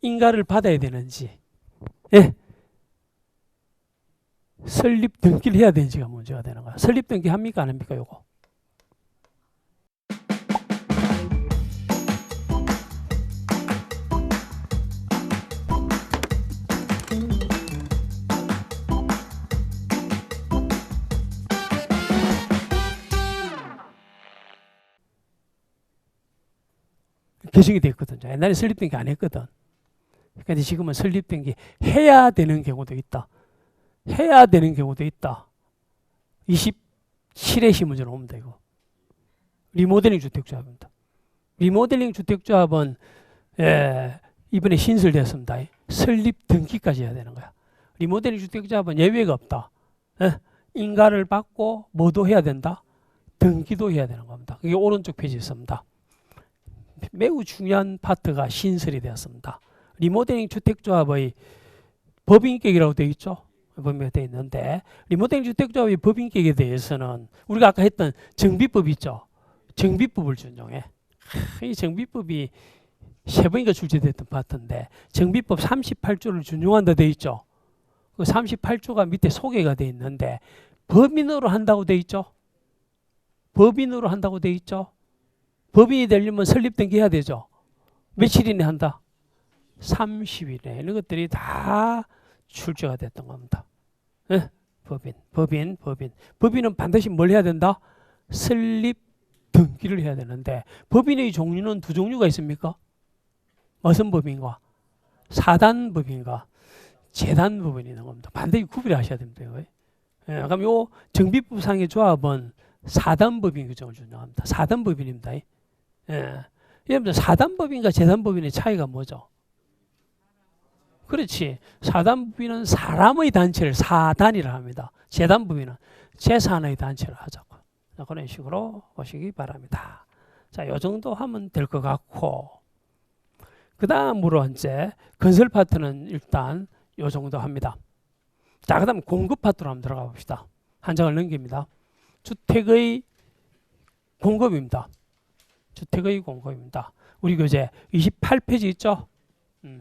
[SPEAKER 1] 인가를 받아야 되는지, 예? 설립 등기를 해야 되는지가 문제가 되는 거야. 설립 등기 합니까? 안 합니까? 요거. 개정이 됐거든요. 옛날에 설립 등기 안 했거든. 근데 지금은 설립 등기 해야 되는 경우도 있다. 해야 되는 경우도 있다. 27회 신문제로 오면 되고. 리모델링 주택조합입니다. 리모델링 주택조합은 이번에 신설되었습니다. 설립 등기까지 해야 되는 거야. 리모델링 주택조합은 예외가 없다. 인가를 받고 뭐도 해야 된다? 등기도 해야 되는 겁니다. 그게 오른쪽 페이지에 있습니다. 매우 중요한 파트가 신설이 되었습니다. 리모델링 주택조합의 법인격이라고 되어 있죠. 법인격이 되어 있는데 리모델링 주택조합의 법인격에 대해서는 우리가 아까 했던 정비법 있죠. 정비법을 준용해. 이 정비법이 세 번인가 출제됐던 파트인데 정비법 38조를 준용한다 되어 있죠. 그 38조가 밑에 소개가 되어 있는데 법인으로 한다고 되어 있죠. 법인으로 한다고 되어 있죠. 법인이 되려면 설립 등기해야 되죠. 며칠 이내 한다? 30일에. 이런 것들이 다 출제가 됐던 겁니다. 네? 법인은 반드시 뭘 해야 된다? 설립 등기를 해야 되는데 법인의 종류는 두 종류가 있습니까? 무슨 법인과? 사단법인과 재단법인이 있는 겁니다. 반드시 구별하셔야 됩니다. 예, 그럼 요 정비법상의 조합은 사단법인 규정을 준용합니다. 사단법인입니다. 예. 여러분들 사단법인과 재단법인의 차이가 뭐죠? 그렇지. 사단법인은 사람의 단체를 사단이라 합니다. 재단법인은 재산의 단체를 하자고. 그런 식으로 보시기 바랍니다. 자, 요 정도 하면 될 것 같고 그 다음으로 이제 건설 파트는 일단 요 정도 합니다. 자, 그 다음 공급 파트로 한번 들어가 봅시다. 한 장을 넘깁니다. 주택의 공급입니다. 주택의 공급입니다. 우리 교재 28페이지 있죠?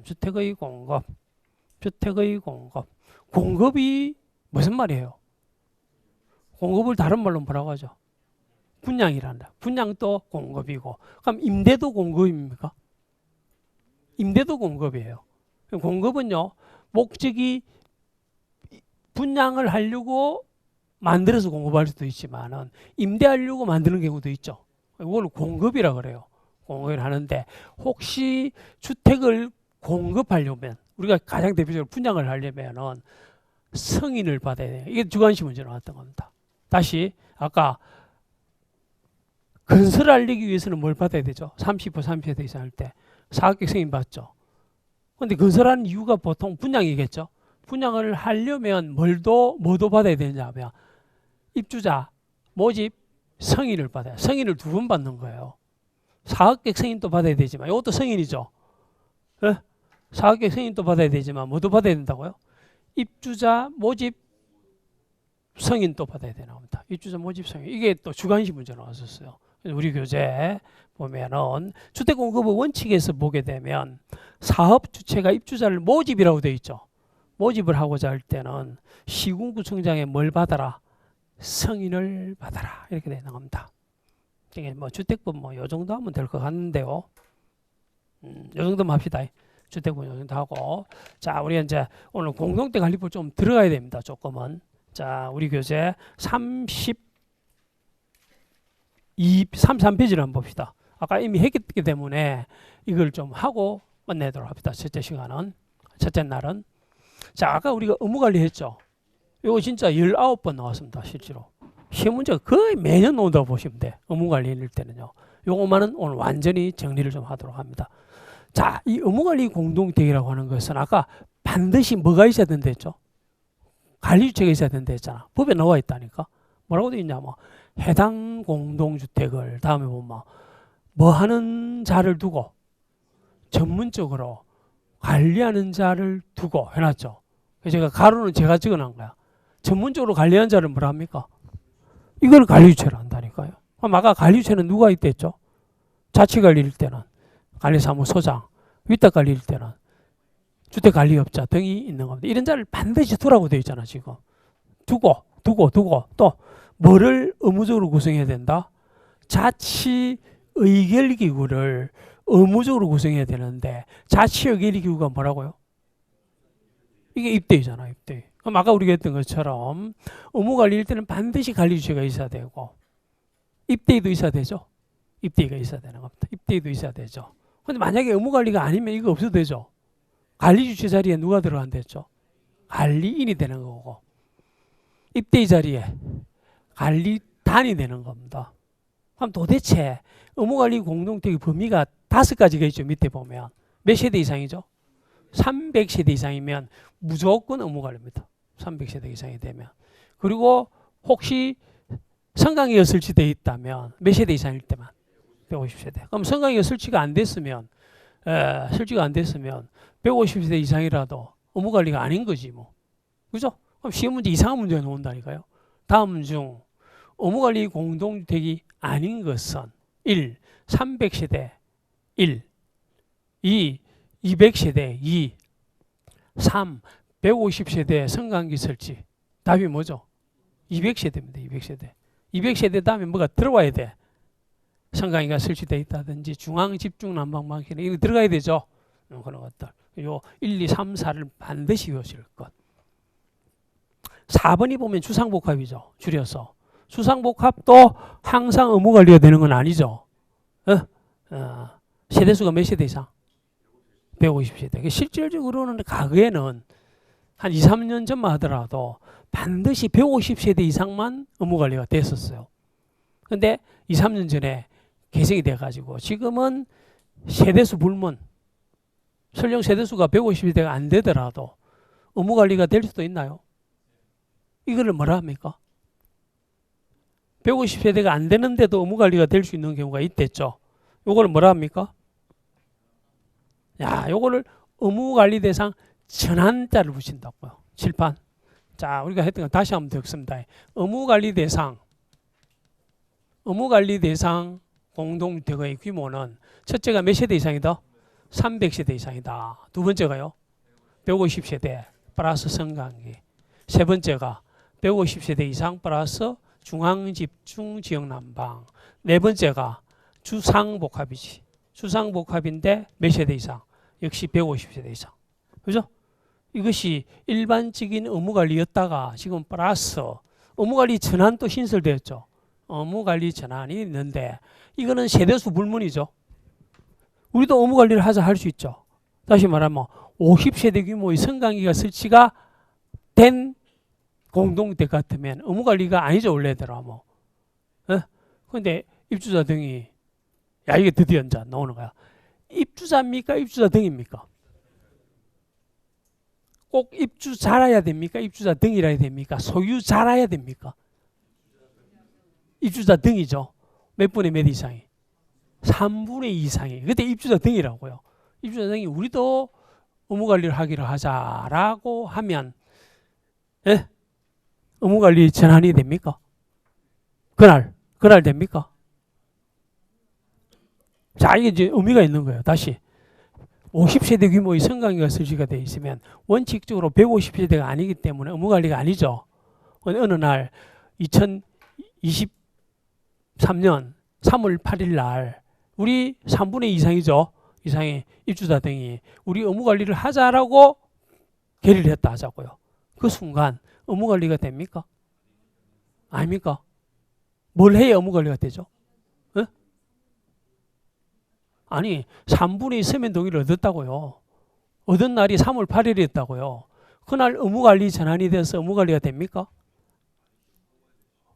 [SPEAKER 1] 주택의 공급. 주택의 공급. 공급이 무슨 말이에요? 공급을 다른 말로 뭐라고 하죠? 분양이란다. 분양도 공급이고. 그럼 임대도 공급입니까? 임대도 공급이에요. 공급은요, 목적이 분양을 하려고 만들어서 공급할 수도 있지만은 임대하려고 만드는 경우도 있죠. 이걸 공급이라 그래요. 공급을 하는데 혹시 주택을 공급하려면 우리가 가장 대표적으로 분양을 하려면은 승인을 받아야 돼요. 이게 주관식 문제 나왔던 겁니다. 다시 아까 건설하려기 위해서는 뭘 받아야 되죠? 30% 30세대 이상 할 때 사업계획 승인 받죠. 그런데 건설하는 이유가 보통 분양이겠죠. 분양을 하려면 뭐도 받아야 되느냐 하면 입주자 모집 승인을 받아요. 승인을 2번 받는 거예요. 사업계획 승인도 받아야 되지만 이것도 승인이죠. 네? 사업계획 승인도 받아야 되지만 뭐도 받아야 된다고요? 입주자 모집 승인도 받아야 되나 봅니다. 입주자 모집 승인. 이게 또 주관식 문제 나왔었어요. 우리 교재 보면은 주택공급의 원칙에서 보게 되면 사업 주체가 입주자를 모집이라고 되어 있죠. 모집을 하고자 할 때는 시군구청장에 뭘 받아라? 승인을 받아라. 이렇게 되는 겁니다. 이게 뭐 주택법 뭐 요 정도 하면 될 것 같는데요. 요 정도만 합시다. 주택법 요 정도 하고. 자, 우리 이제 오늘 공동대 관리법 좀 들어가야 됩니다. 조금은. 자, 우리 교재 33페이지를 한번 봅시다. 아까 이미 했기 때문에 이걸 좀 하고 끝내도록 합시다. 첫째 시간은. 첫째 날은. 자, 아까 우리가 의무관리 했죠. 이거 진짜 19번 나왔습니다. 실제로. 시험 문제가 거의 매년 나온다고 보시면 돼. 의무관리일 때는요. 요거만은 오늘 완전히 정리를 좀 하도록 합니다. 자, 이 의무관리 공동대회라고 하는 것은 아까 반드시 뭐가 있어야 된다 했죠? 관리주체가 있어야 된다 했잖아. 법에 나와 있다니까. 뭐라고 되어 있냐면 해당 공동주택을 다음에 보면 뭐 하는 자를 두고 전문적으로 관리하는 자를 두고 해놨죠. 제가 가로는 제가 적어놓은 거야. 전문적으로 관리하는 자를 뭐라 합니까? 이걸 관리주체로 한다니까요. 그럼 아까 관리주체는 누가 있댔죠? 자치관리일 때는 관리사무소장, 위탁관리일 때는 주택관리업자 등이 있는 겁니다. 이런 자를 반드시 두라고 되어 있잖아. 지금 두고 또 뭐를 의무적으로 구성해야 된다? 자치의결기구를 의무적으로 구성해야 되는데 자치의결기구가 뭐라고요? 이게 입대이잖아. 입대. 그럼 아까 우리가 했던 것처럼 의무관리일 때는 반드시 관리주체가 있어야 되고 입대도 있어야 되죠. 입대가 있어야 되는 겁니다. 입대도 있어야 되죠. 근데 만약에 의무관리가 아니면 이거 없어도 되죠. 관리주체 자리에 누가 들어간댔죠? 관리인이 되는 거고 입대 자리에 관리단이 되는 겁니다. 그럼 도대체 의무관리 공동택의 범위가 5가지가 있죠. 밑에 보면 몇 세대 이상이죠? 300세대 이상이면 무조건 의무관리입니다. 300세대 이상이 되면. 그리고 혹시 성강이가 설치되어 있다면 몇 세대 이상일 때만 150세대. 그럼 성강이가 설치가 안 됐으면 150세대 이상이라도 의무관리가 아닌 거지 뭐. 그죠? 그럼 시험 문제 이상한 문제가 나온다니까요. 다음 중 의무관리 공동주택이 아닌 것은 1. 300세대 1 2. 200세대 2 3. 150세대 성강기 설치. 답이 뭐죠? 200세대입니다. 200세대. 200세대 다음에 뭐가 들어와야 돼? 성강기가 설치되어 있다든지 중앙집중난방망기는 이거 들어가야 되죠. 그런 것들. 요 1, 2, 3, 4를 반드시 외우실 것. 4번이 보면 주상복합이죠. 줄여서. 주상복합도 항상 의무관리가 되는 건 아니죠. 세대수가 몇 세대 이상? 150세대. 실질적으로는 과거에는 한 2, 3년 전만 하더라도 반드시 150세대 이상만 의무관리가 됐었어요. 근데 2, 3년 전에 개정이 돼가지고 지금은 세대수 불문, 설령 세대수가 150세대가 안 되더라도 의무관리가 될 수도 있나요? 이거를 뭐라 합니까? 150세대가 안 되는데도 의무관리가 될 수 있는 경우가 있댔죠. 요거를 뭐라 합니까? 야, 요거를 의무관리 대상 전환자를 붙인다고요. 칠판. 자, 우리가 했던 거 다시 한번 듣습니다. 의무관리 대상 공동주택의 규모는 첫째가 몇 세대 이상이다? 300세대 이상이다. 두 번째가요? 150세대 플러스 성강기. 세 번째가 150세대 이상 플러스 중앙집중지역난방. 네 번째가 주상복합이지. 주상복합인데 몇 세대 이상? 역시 150세대 이상. 그죠? 이것이 일반적인 의무관리였다가 지금 플러스 의무관리 전환 또 신설되었죠. 의무관리 전환이 있는데 이거는 세대수 불문이죠. 우리도 의무관리를 하자 할 수 있죠. 다시 말하면 50세대 규모의 성관계가 설치가 된 공동주택 같으면 의무관리가 아니죠, 원래대로 뭐. 그런데 입주자 등이 야 이게 드디어 이제 나오는 거야. 입주자입니까? 입주자 등입니까? 꼭 입주자라야 됩니까? 입주자 등이라야 됩니까? 소유자라야 됩니까? 입주자 등이죠. 몇 분의 몇 이상이? 3분의 2 이상이. 그때 입주자 등이라고요. 입주자 등이 우리도 의무관리를 하기로 하자라고 하면 의무관리 전환이 됩니까? 그날 됩니까? 자, 이게 이제 의미가 있는 거예요. 다시 50세대 규모의 성관계가 설치가 되어 있으면 원칙적으로 150세대가 아니기 때문에 의무관리가 아니죠. 어느 날 2023년 3월 8일 날 우리 3분의 2 이상이죠. 이상의 입주자 등이 우리 의무관리를 하자라고 결의를 했다 하자고요. 그 순간 의무관리가 됩니까? 아닙니까? 뭘 해야 의무관리가 되죠? 아니 3분의 2 서면 동의를 얻었다고요. 얻은 날이 3월 8일이었다고요. 그날 의무관리 전환이 돼서 의무관리가 됩니까?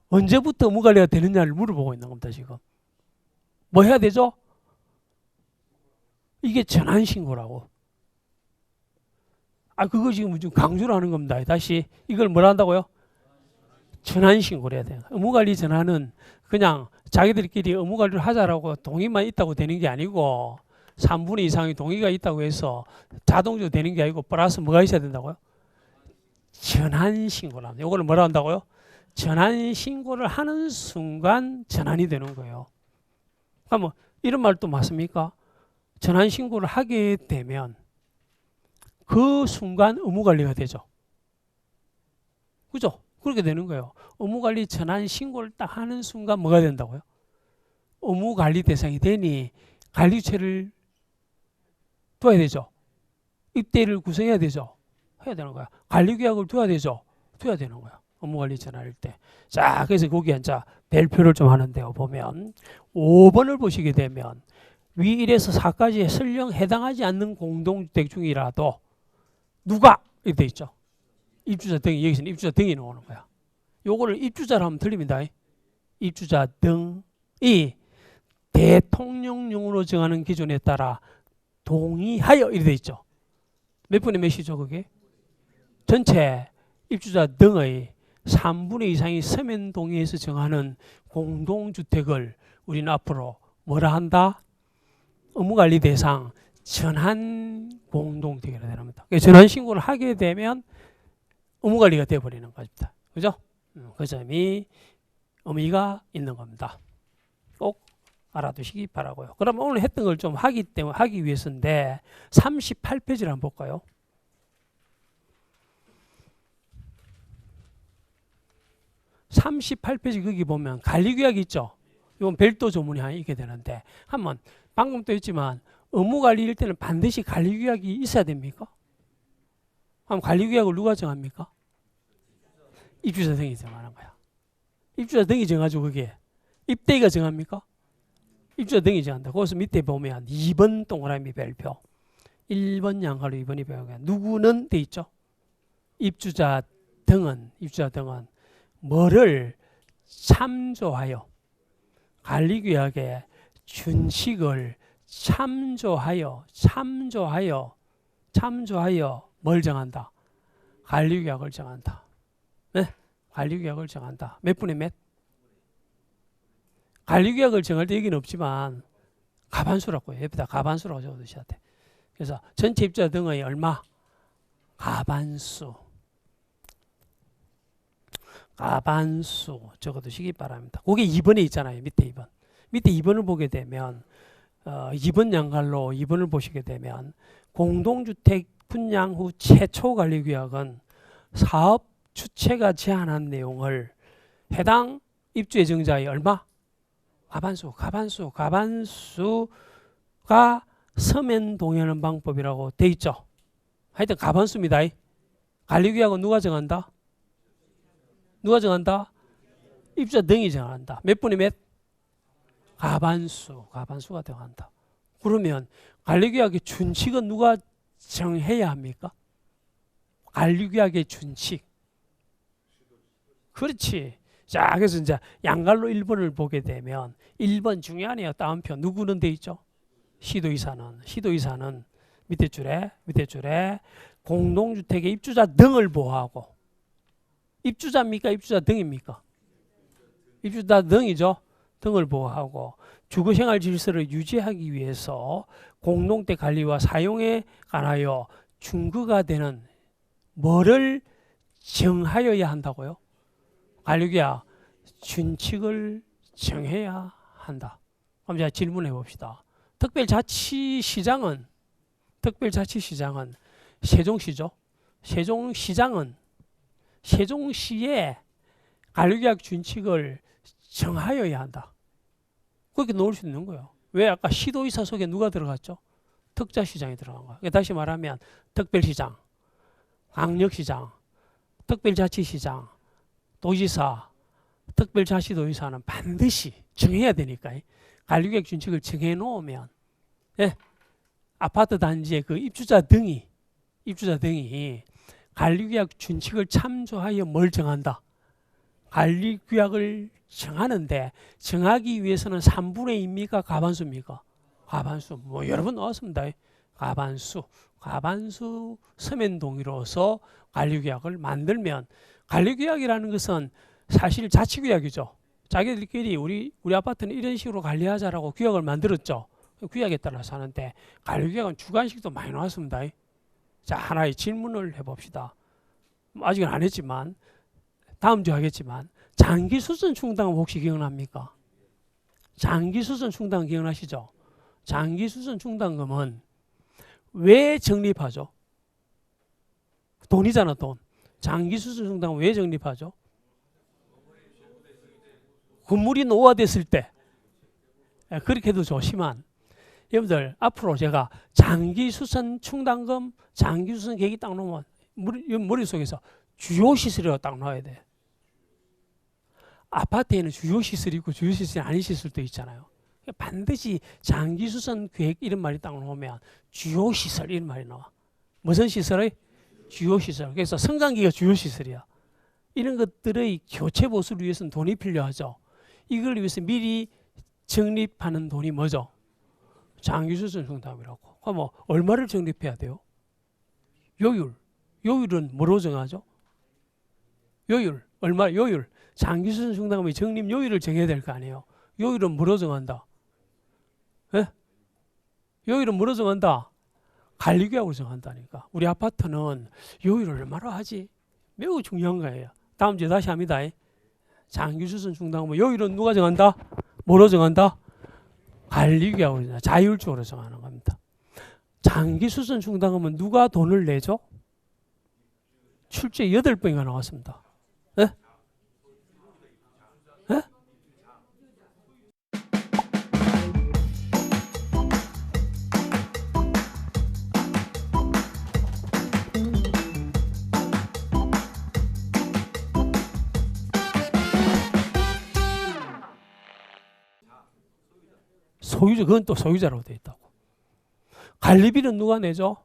[SPEAKER 1] 언제부터 의무관리가 되느냐를 물어보고 있는 겁니다. 지금 뭐 해야 되죠? 이게 전환신고라고. 그거 지금 강조를 하는 겁니다. 다시 이걸 뭐라 한다고요? 전환신고를 해야 돼요. 의무관리 전환은 그냥 자기들끼리 의무관리를 하자라고 동의만 있다고 되는 게 아니고 3분의 2 이상의 동의가 있다고 해서 자동적으로 되는 게 아니고 플러스 뭐가 있어야 된다고요? 전환신고를 합니다. 이걸 뭐라 한다고요? 전환신고를 하는 순간 전환이 되는 거예요. 그러면 이런 말도 맞습니까? 전환신고를 하게 되면 그 순간 의무관리가 되죠. 그죠? 그렇게 되는 거예요. 의무관리 전환신고를 딱 하는 순간 뭐가 된다고요? 의무관리 대상이 되니 관리처를 둬야 되죠. 입대를 구성해야 되죠. 해야 되는 거야. 관리계약을 둬야 되죠. 둬야 되는 거야. 의무관리 전환할 때. 자, 그래서 거기에 이제 별표를 좀 하는데요. 보면 5번을 보시게 되면 위 1에서 4까지에 설령 해당하지 않는 공동주택 중이라도 누가 이렇게 돼 있죠. 입주자 등이 여기서는 입주자 등이 나오는 거야. 요거를 입주자로 하면 틀립니다. 입주자 등이 대통령령으로 정하는 기준에 따라 동의하여 이렇게 돼 있죠. 몇 분의 몇이죠 그게? 전체 입주자 등의 3분의 2 이상이 서면 동의해서 정하는 공동주택을 우리는 앞으로 뭐라 한다? 의무관리 대상 전환 공동주택이라 합니다. 전환 신고를 하게 되면 의무관리가 되어버리는 겁니다. 그죠? 그 점이 의미가 있는 겁니다. 꼭 알아두시기 바라고요. 그러면 오늘 했던 걸 좀 하기 위해서인데 38페이지를 한번 볼까요? 38페이지 거기 보면 관리규약이 있죠. 이건 별도 조문이 하나 있게 되는데 한번 방금 또 했지만 의무관리일 때는 반드시 관리규약이 있어야 됩니까? 그럼 관리규약을 누가 정합니까? 입주자 등이 정하는 거야. 입주자 등이 정하죠. 그게 입대가 정합니까? 입주자 등이 정한다. 거기서 밑에 보면 2번 동그라미 별표 1번 양가로 2번이 별표 누구는 돼 있죠. 입주자 등은 뭐를 참조하여 관리규약의 준칙을 참조하여 뭘 정한다? 관리규약을 정한다. 네? 관리규약을 정한다. 몇 분의 몇? 관리규약을 정할 때 여기는 없지만 가반수라고 해요. 옆에다 가반수라고 적어두셔야 돼. 그래서 전체 입주자 등의 얼마? 가반수 적어두시기 바랍니다. 그게 2번에 있잖아요. 밑에 2번. 밑에 2번을 보게 되면 2번 양갈로 2번을 보시게 되면 공동주택 분양 후 최초 관리규약은 사업 주체가 제안한 내용을 해당 입주 예정자의 얼마? 가반수가 서면 동의하는 방법이라고 돼 있죠. 하여튼 가반수입니다. 관리규약은 누가 정한다? 입주자 등이 정한다. 몇 분의 몇? 가반수가 정한다. 그러면 관리규약의 준칙은 누가 정해야 합니까? 관리규약의 준칙. 그렇지. 자, 그래서 이제 양갈로 1번을 보게 되면 1번 중요하네요. 따옴표 누구는 돼 있죠? 시도이사는 밑에 줄에 공동주택의 입주자 등을 보호하고, 입주자입니까? 입주자 등입니까? 입주자 등이죠. 등을 보호하고 주거생활 질서를 유지하기 위해서 공동택 관리와 사용에 관하여 준거가 되는 뭐를 정하여야 한다고요? 관리규약 준칙을 정해야 한다. 그럼 제가 질문해 봅시다. 특별자치시장은 세종시죠. 세종시의 관리규약 준칙을 정하여야 한다. 그렇게 놓을 수 있는 거예요. 왜? 아까 시도의사 속에 누가 들어갔죠? 특자시장이 들어간 거예요. 다시 말하면 특별시장, 광역시장, 특별자치시장, 도지사, 특별자치도의사는 반드시 정해야 되니까 관리규약 준칙을 정해 놓으면, 예, 아파트 단지의 그 입주자 등이 관리규약 준칙을 참조하여 뭘 정한다? 관리규약을 정하는데, 정하기 위해서는 3분의 2입니까? 과반수입니까? 과반수. 뭐 여러 번 나왔습니다. 과반수 서면 동의로서 관리규약을 만들면, 관리규약이라는 것은 사실 자치규약이죠. 자기들끼리 우리 아파트는 이런 식으로 관리하자라고 규약을 만들었죠. 규약에 따라서 하는데, 관리규약은 주관식도 많이 나왔습니다. 자, 하나의 질문을 해봅시다. 아직은 안 했지만 다음 주 하겠지만, 장기수선 충당금 혹시 기억납니까? 장기수선 충당금 기억나시죠? 장기수선 충당금은 왜 적립하죠? 돈이잖아, 돈. 장기수선 충당금 왜 적립하죠? 건물이 노후화됐을 때. 그렇게 해도 좋지만, 여러분들 앞으로 제가 장기수선 충당금, 장기수선 계획이 딱 놓으면 머릿속에서 주요시설이라고 딱 놔야 돼. 아파트에는 주요시설이 있고 주요시설이 아닌 시설도 있잖아요. 반드시 장기수선 계획 이런 말이 딱 나오면 주요시설 이런 말이 나와. 무슨 시설의? 주요시설. 그래서 성장기가 주요시설이야. 이런 것들의 교체 보수를 위해서는 돈이 필요하죠. 이걸 위해서 미리 적립하는 돈이 뭐죠? 장기수선 충당금이라고. 그럼 뭐 얼마를 적립해야 돼요? 요율은 뭐로 정하죠? 요율. 장기수선 충당금의 적립 요율을 정해야 될 거 아니에요. 요율은 뭐로 정한다? 예? 요율은 뭐로 정한다? 관리규약으로 정한다니까. 우리 아파트는 요율을 얼마로 하지? 매우 중요한 거예요. 다음 주에 다시 합니다. 장기수선 충당금 요율은 누가 정한다? 뭐로 정한다? 관리규약으로, 자율적으로 정하는 겁니다. 장기수선 충당금은 누가 돈을 내죠? 출제 8번이가 나왔습니다. 네? 네? 소유자, 그건 또 소유자라고 되어 있다고. 관리비는 누가 내죠?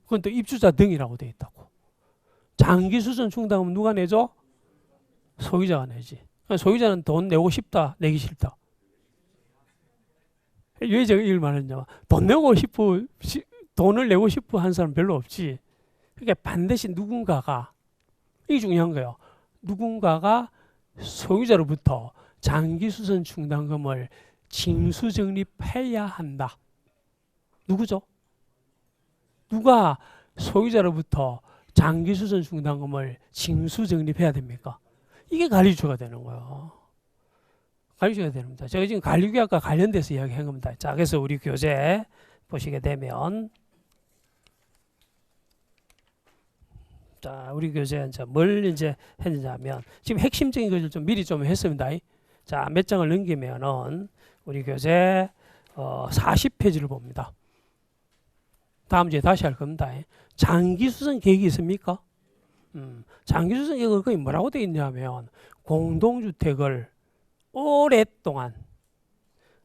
[SPEAKER 1] 그건 또 입주자 등이라고 되어 있다고. 장기수선 충당금은 누가 내죠? 소유자가 내지. 소유자는 돈 내고 싶다, 내기 싫다. 왜 제가 이걸 말했냐? 돈을 내고 싶어 한 사람 별로 없지. 그러니까 반드시 누군가가, 이게 중요한 거예요. 누군가가 소유자로부터 장기수선 충당금을 징수적립해야 한다. 누구죠? 누가 소유자로부터 장기수선 충당금을 징수적립해야 됩니까? 이게 관리주가 되는 거예요. 관리주가 되는 겁니다. 제가 지금 관리규약과 관련돼서 이야기한 겁니다. 자, 그래서 우리 교재 보시게 되면, 자, 우리 교재 이제 뭘 이제 했느냐면, 지금 핵심적인 것을 좀 미리 좀 했습니다. 자, 몇 장을 넘기면은 우리 교재 40페이지를 봅니다. 다음 주에 다시 할 겁니다. 장기수선 계획이 있습니까? 장기수선 계획은 거의 뭐라고 되어 있냐면, 공동주택을 오랫동안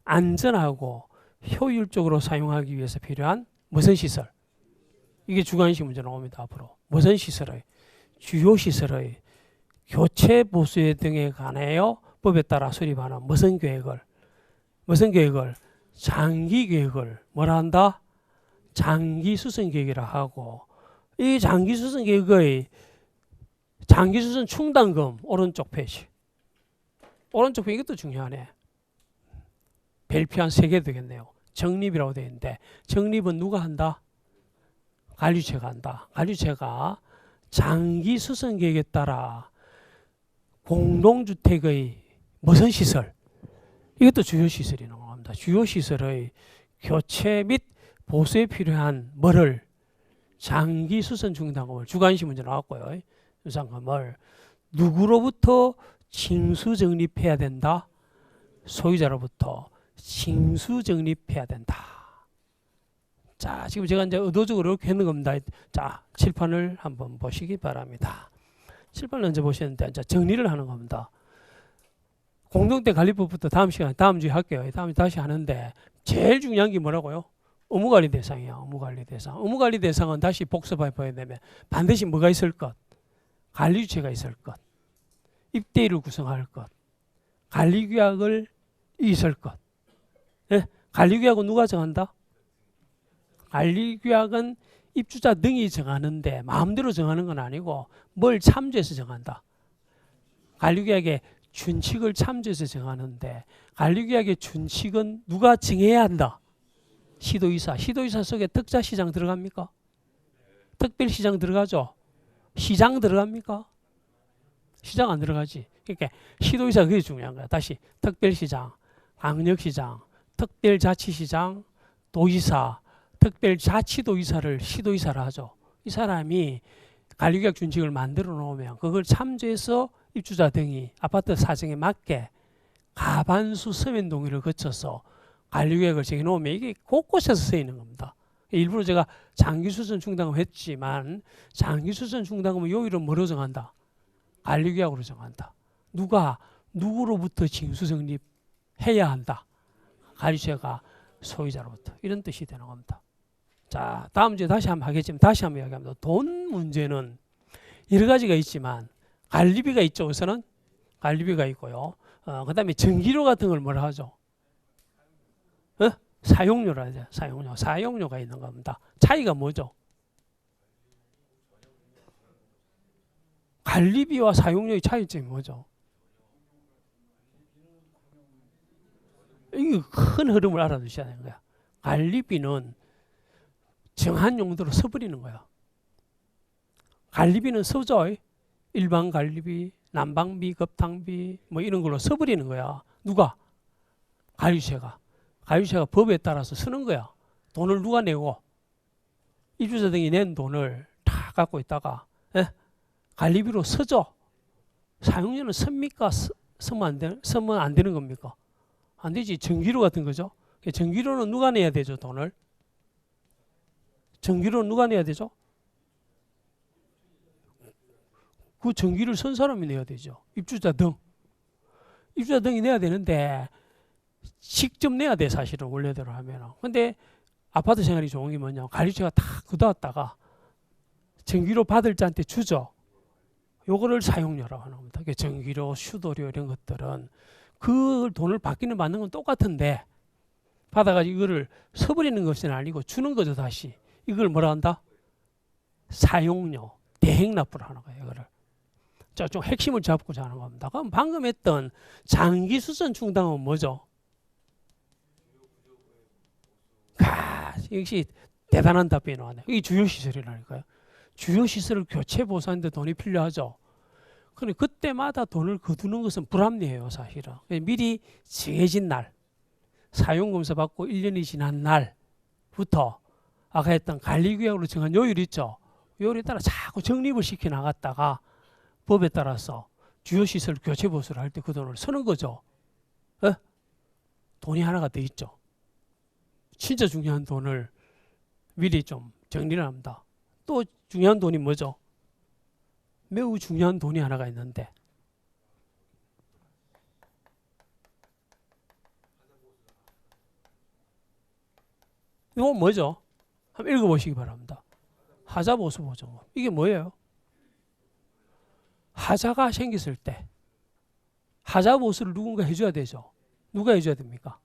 [SPEAKER 1] 안전하고 효율적으로 사용하기 위해서 필요한 무슨 시설? 이게 주관식 문제 나옵니다. 앞으로 무슨 시설의 주요 시설의 교체 보수 등에 관하여 법에 따라 수립하는 무슨 계획을 장기 계획을 뭐라 한다? 장기 수선 계획이라 하고 이 장기 수선 계획의 장기 수선 충당금 오른쪽 페이지 오른쪽 페이지 이것도 중요하네. 별표 한 3개 되겠네요. 적립이라고 되어 있는데 적립은 누가 한다? 관리체가 한다. 관리체가 장기 수선 계획에 따라 공동주택의 무슨 시설 이것도 주요 시설이 나옵니다. 주요 시설의 교체 및 보수에 필요한 뭐를 장기 수선 충당금을 주관식 문제 나왔고요. 유상금을 누구로부터 징수 적립해야 된다? 소유자로부터 징수 적립해야 된다. 자, 지금 제가 이제 의도적으로 이렇게 했는 겁니다. 자, 칠판을 한번 보시기 바랍니다. 칠판을 먼저 보시는데 이제 정리를 하는 겁니다. 공동주택 관리법부터 다음 시간에 다음 주에 할게요. 다음에 다시 하는데 제일 중요한 게 뭐라고요? 의무관리 대상이야. 의무관리 대상. 의무관리 대상은 다시 복습해 봐야 되면 반드시 뭐가 있을 것? 관리주체가 있을 것. 입대일을 구성할 것. 관리규약을 있을 것. 네? 관리규약은 누가 정한다? 관리규약은 입주자 등이 정하는데 마음대로 정하는 건 아니고 뭘 참조해서 정한다. 관리규약의 준칙을 참조해서 정하는데 관리규약의 준칙은 누가 정해야 한다? 시도의사. 시도의사 속에 특자시장 들어갑니까? 특별시장 들어가죠? 시장 들어갑니까? 시장 안 들어가지. 그러니까 시도의사 그게 중요한 거야. 다시 특별시장, 광역시장, 특별자치시장, 도의사, 특별자치도의사를 시도의사라 하죠. 이 사람이 관리규약 준칙을 만들어 놓으면 그걸 참조해서 입주자 등이 아파트 사정에 맞게 가반수 서면 동의를 거쳐서 관리규약을 정해놓으면 이게 곳곳에서 쓰이는 겁니다. 일부러 제가 장기수선 충당금 했지만 장기수선 충당금은 요일은 뭐로 정한다? 관리규약으로 정한다. 누가 누구로부터 징수 성립해야 한다. 관리주체가 소유자로부터 이런 뜻이 되는 겁니다. 자, 다음 주에 다시 한번 하겠지만 다시 한번 이야기합니다. 돈 문제는 여러 가지가 있지만 관리비가 있죠. 우선은 관리비가 있고요. 그 다음에 전기료 같은 걸 뭐라 하죠? 사용료라 하죠. 사용료가 있는 겁니다. 차이가 뭐죠? 관리비와 사용료의 차이점이 뭐죠? 이 큰 흐름을 알아두셔야 되는 거야. 관리비는 정한 용도로 써버리는 거야. 관리비는 써줘. 일반 관리비, 난방비, 급탕비 뭐 이런 걸로 써버리는 거야. 누가? 관리주체가. 관리주체가 법에 따라서 쓰는 거야. 돈을 누가 내고? 입주자 등이 낸 돈을 다 갖고 있다가 관리비로 써줘. 사용료는 씁니까? 쓰면 안 되는 겁니까? 안 되지. 전기료 같은 거죠. 전기료는 누가 내야 되죠? 돈을. 전기료는 누가 내야 되죠? 그 전기를 쓴 사람이 내야 되죠. 입주자 등. 입주자 등이 내야 되는데 직접 내야 돼. 사실은 원래대로 하면. 근데 아파트 생활이 좋은 게 뭐냐. 관리주체가 다 걷어왔다가 전기료 받을 자한테 주죠. 요거를 사용료라고 하는 겁니다. 전기료, 수도료 이런 것들은 그 돈을 받기는 받는 건 똑같은데 받아가지고 이거를 써버리는 것은 아니고 주는 거죠. 다시. 이걸 뭐라 한다? 사용료, 대행납부를 하는 거예요. 이거를. 자, 좀 핵심을 잡고자 하는 겁니다. 그럼 방금 했던 장기수선 충당은 뭐죠? 역시 대단한 답변이 나왔네요. 이게 주요시설이라니까요. 주요시설을 교체 보수하는데 돈이 필요하죠. 근데 그때마다 돈을 거두는 것은 불합리해요. 사실은. 미리 정해진 날, 사용검사 받고 1년이 지난 날부터 아까 했던 관리규약으로 정한 요일 있죠. 요일에 따라 자꾸 적립을 시켜 나갔다가 법에 따라서 주요시설 교체 보수를 할 때 그 돈을 쓰는 거죠. 돈이 하나가 더 있죠. 진짜 중요한 돈을 미리 좀 정리를 합니다. 또 중요한 돈이 뭐죠? 매우 중요한 돈이 하나가 있는데 이건 뭐죠? 한번 읽어보시기 바랍니다. 하자보수보증금. 이게 뭐예요? 하자가 생겼을 때 하자보수를 누군가 해줘야 되죠. 누가 해줘야 됩니까?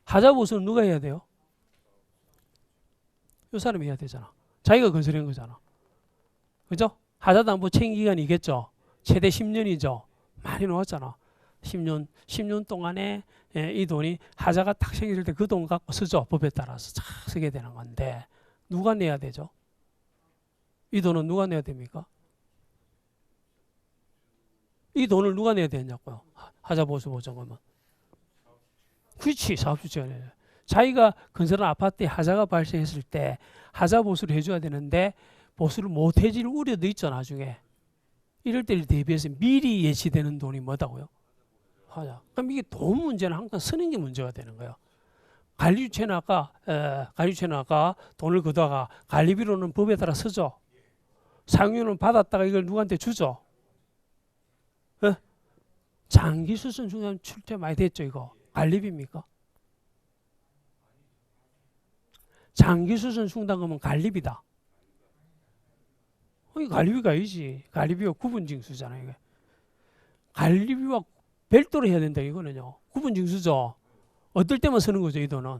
[SPEAKER 1] 하자보수는 누가 해야 돼요? 이 사람이 해야 되잖아. 자기가 건설한 거잖아. 그죠? 하자담보 책임기간이겠죠. 최대 10년이죠. 많이 나왔잖아. 10년 동안에 이 돈이 하자가 딱 생길 때 그 돈 갖고 쓰죠. 법에 따라서 쫙 쓰게 되는 건데 누가 내야 되죠? 이 돈은 누가 내야 됩니까? 이 돈을 누가 내야 되냐고요. 하자보수보증금은. 그렇지. 사업주체가 내야 돼. 자기가 건설한 아파트에 하자가 발생했을 때 하자보수를 해줘야 되는데 보수를 못 해줄 우려도 있죠. 나중에. 이럴 때를 대비해서 미리 예치되는 돈이 뭐다고요? 하자. 그럼 이게 돈 문제는 항상 쓰는 게 문제가 되는 거예요. 관리주체는 아까 돈을 걷다가 관리비로는 법에 따라 쓰죠. 사용료는 받았다가 이걸 누구한테 주죠. 장기수선 중간 출제 많이 됐죠. 이거 관리비입니까? 장기수선 충당금은 관리비다. 이 관리비가 아니지. 관리비가 구분징수잖아요. 이게. 관리비와 별도로 해야 된다. 이거는요. 구분징수죠. 어떨 때만 쓰는 거죠. 이 돈은.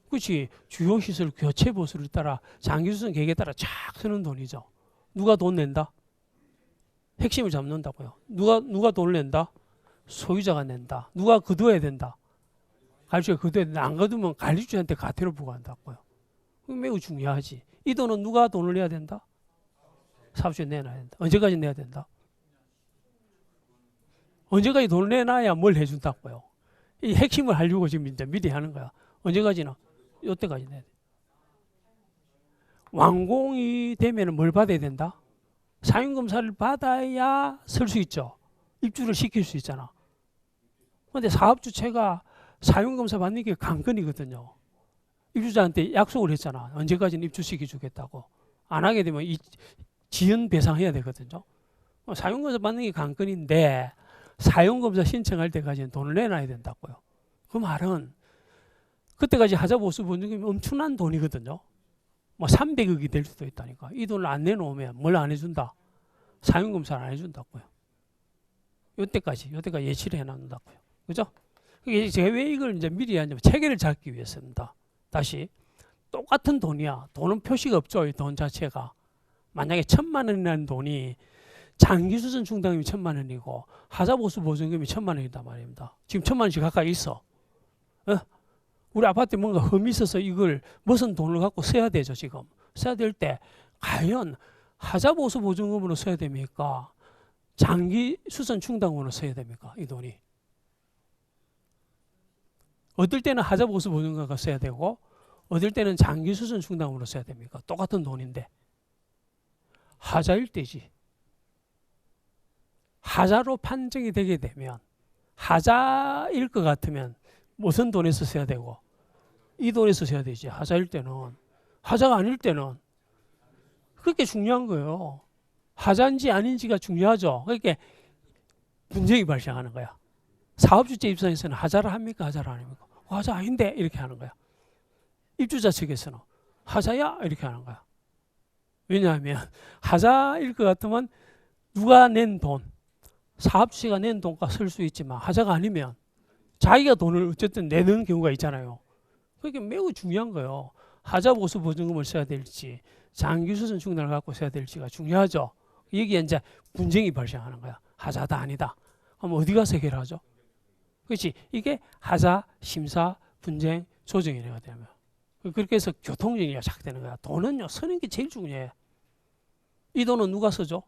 [SPEAKER 1] 그렇지. 주요시설 교체 보수를 따라 장기수선 계획에 따라 쫙 쓰는 돈이죠. 누가 돈 낸다? 핵심을 잡는다고요. 누가 돈을 낸다? 소유자가 낸다. 누가 거둬야 된다? 관리주가 거둬야 된다. 안 거두면 관리주한테 가태료 부과한다고요. 매우 중요하지. 이 돈은 누가 돈을 내야 된다? 사업주에 내놔야 된다. 언제까지 내야 된다? 언제까지 돈을 내놔야 뭘 해준다고요. 이 핵심을 하려고 지금 이제 미리 하는 거야. 언제까지나? 이때까지 내야 돼. 완공이 되면 뭘 받아야 된다? 사용검사를 받아야 쓸 수 있죠. 입주를 시킬 수 있잖아. 그런데 사업주체가 사용검사 받는 게 관건이거든요. 입주자한테 약속을 했잖아. 언제까지는 입주시켜 주겠다고. 안 하게 되면 지연 배상해야 되거든요. 사용검사 받는 게 관건인데 사용검사 신청할 때까지는 돈을 내놔야 된다고요. 그 말은 그때까지 하자보수보증금이 엄청난 돈이거든요. 뭐 300억이 될 수도 있다니까. 이 돈을 안 내놓으면 뭘 안 해준다? 사용검사를 안 해준다고요. 요때까지 예치를 해놓는다고요. 그죠? 제가 왜 이걸 이제 미리 하냐면 체계를 잡기 위해서입니다. 다시 똑같은 돈이야. 돈은 표시가 없죠. 이 돈 자체가. 만약에 1,000만 원이라는 돈이 장기수선 충당금이 1,000만 원이고 하자보수보증금이 1,000만 원이다 말입니다. 지금 1,000만 원씩 가까이 있어. 우리 아파트에 뭔가 흠이 있어서 이걸 무슨 돈을 갖고 써야 되죠. 지금 써야 될 때 과연 하자보수보증금으로 써야 됩니까? 장기수선 충당금으로 써야 됩니까? 이 돈이. 어떨 때는 하자보수보증금을 써야 되고 어떨 때는 장기수선 충당금으로 써야 됩니까? 똑같은 돈인데. 하자일 때지. 하자로 판정이 되게 되면 하자일 것 같으면 무슨 돈에서 써야 되고 이 돈에서 써야 되지. 하자일 때는. 하자가 아닐 때는. 그게 중요한 거예요. 하자인지 아닌지가 중요하죠. 그러니까 분쟁이 발생하는 거야. 사업주체 입장에서는 하자를 합니까? 하자를 안 합니까? 하자 아닌데 이렇게 하는 거야. 입주자 측에서는 하자야 이렇게 하는 거야. 왜냐하면 하자일 것 같으면 누가 낸 돈, 사업주체가 낸 돈과 쓸 수 있지만 하자가 아니면 자기가 돈을 어쨌든 내는 경우가 있잖아요. 그게 매우 중요한 거예요. 하자보수보증금을 써야 될지 장기수선 충당을 갖고 써야 될지가 중요하죠. 여기에 이제 분쟁이 발생하는 거야. 하자다 아니다. 그럼 어디 가서 해결하죠? 그렇지. 이게 하자, 심사, 분쟁, 조정이래야 되면. 그렇게 해서 교통정리가 시작되는 거야. 돈은요, 쓰는 게 제일 중요해. 이 돈은 누가 쓰죠?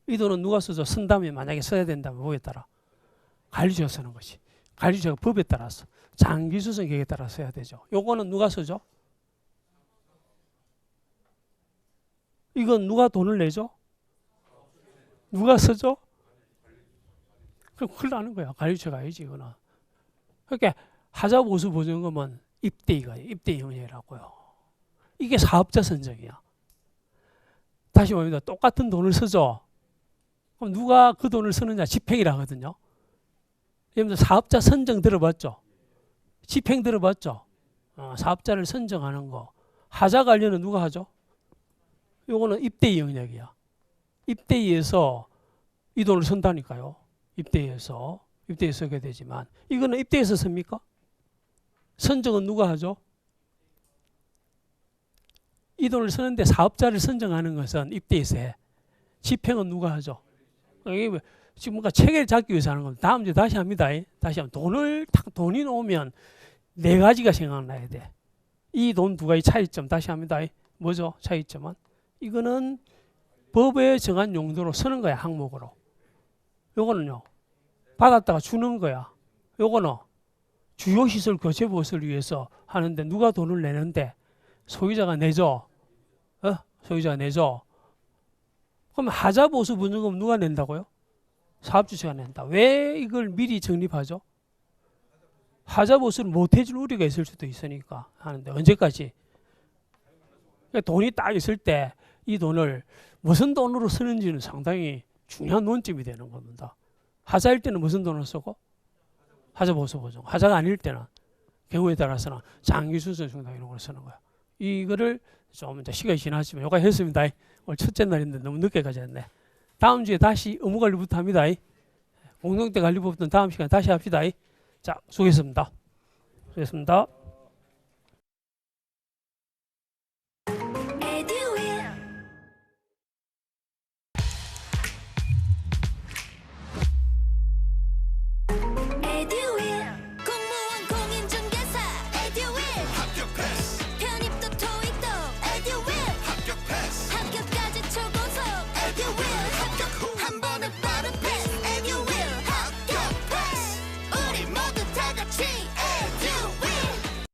[SPEAKER 1] 이 돈은 누가 쓰죠? 쓴 다음에 만약에 써야 된다면 뭐에 따라? 관리주가 쓰는 것이. 관리주가 법에 따라서 장기수선 계획에 따라 써야 되죠. 요거는 누가 쓰죠? 이건 누가 돈을 내죠? 누가 쓰죠? 그럼 큰일 나는 거야. 관리주가 아니지 이거는. 그러니까 하자보수보증금은 입대이윤이라고요. 이게 사업자 선정이야. 다시 말합니다. 똑같은 돈을 쓰죠. 그럼 누가 그 돈을 쓰느냐 집행이라 하거든요. 예를 들어 사업자 선정 들어봤죠? 집행 들어봤죠? 사업자를 선정하는 거. 하자 관련은 누가 하죠? 요거는 입대위 영역이야. 입대위에서 이 돈을 선다니까요. 입대위에서 하게 되지만 이거는 입대위에서 씁니까? 선정은 누가 하죠? 이 돈을 쓰는데 사업자를 선정하는 것은 입대위에서 해. 집행은 누가 하죠? 이게 지금 뭔가 체계를 잡기 위해서 하는 겁니다. 다음 주에 다시 합니다. 다시 하면 돈이 나오면 네 가지가 생각나야 돼. 이 돈 두 가지 차이점 다시 합니다. 뭐죠? 차이점은 이거는 법에 정한 용도로 쓰는 거야. 항목으로. 요거는요. 받았다가 주는 거야. 요거는 주요시설 교체 보수를 위해서 하는데 누가 돈을 내는데 소유자가 내죠. 소유자가 내죠. 그럼 하자 보수 보증금 누가 낸다고요? 사업주체가 낸다. 왜 이걸 미리 적립하죠? 하자 보수를 못 해줄 우려가 있을 수도 있으니까 하는데 언제까지? 그러니까 돈이 딱 있을 때 이 돈을 무슨 돈으로 쓰는지는 상당히 중요한 논점이 되는 겁니다. 하자일 때는 무슨 돈을 쓰고? 하자 보수 보증. 하자가 아닐 때는 경우에 따라서는 장기 수선 중단 이런 걸 쓰는 거야. 이거를 좀 이제 시간이 지났지만 여기까지 했습니다. 오늘 첫째 날인데 너무 늦게까지 했네. 다음 주에 다시 의무 관리부터 합니다. 공동대 관리법부터 다음 시간에 다시 합시다. 자, 수고했습니다. 수고했습니다.
[SPEAKER 3] 한 번에 빠른 패스 에듀윌 합격 패스 우리 모두 다 같이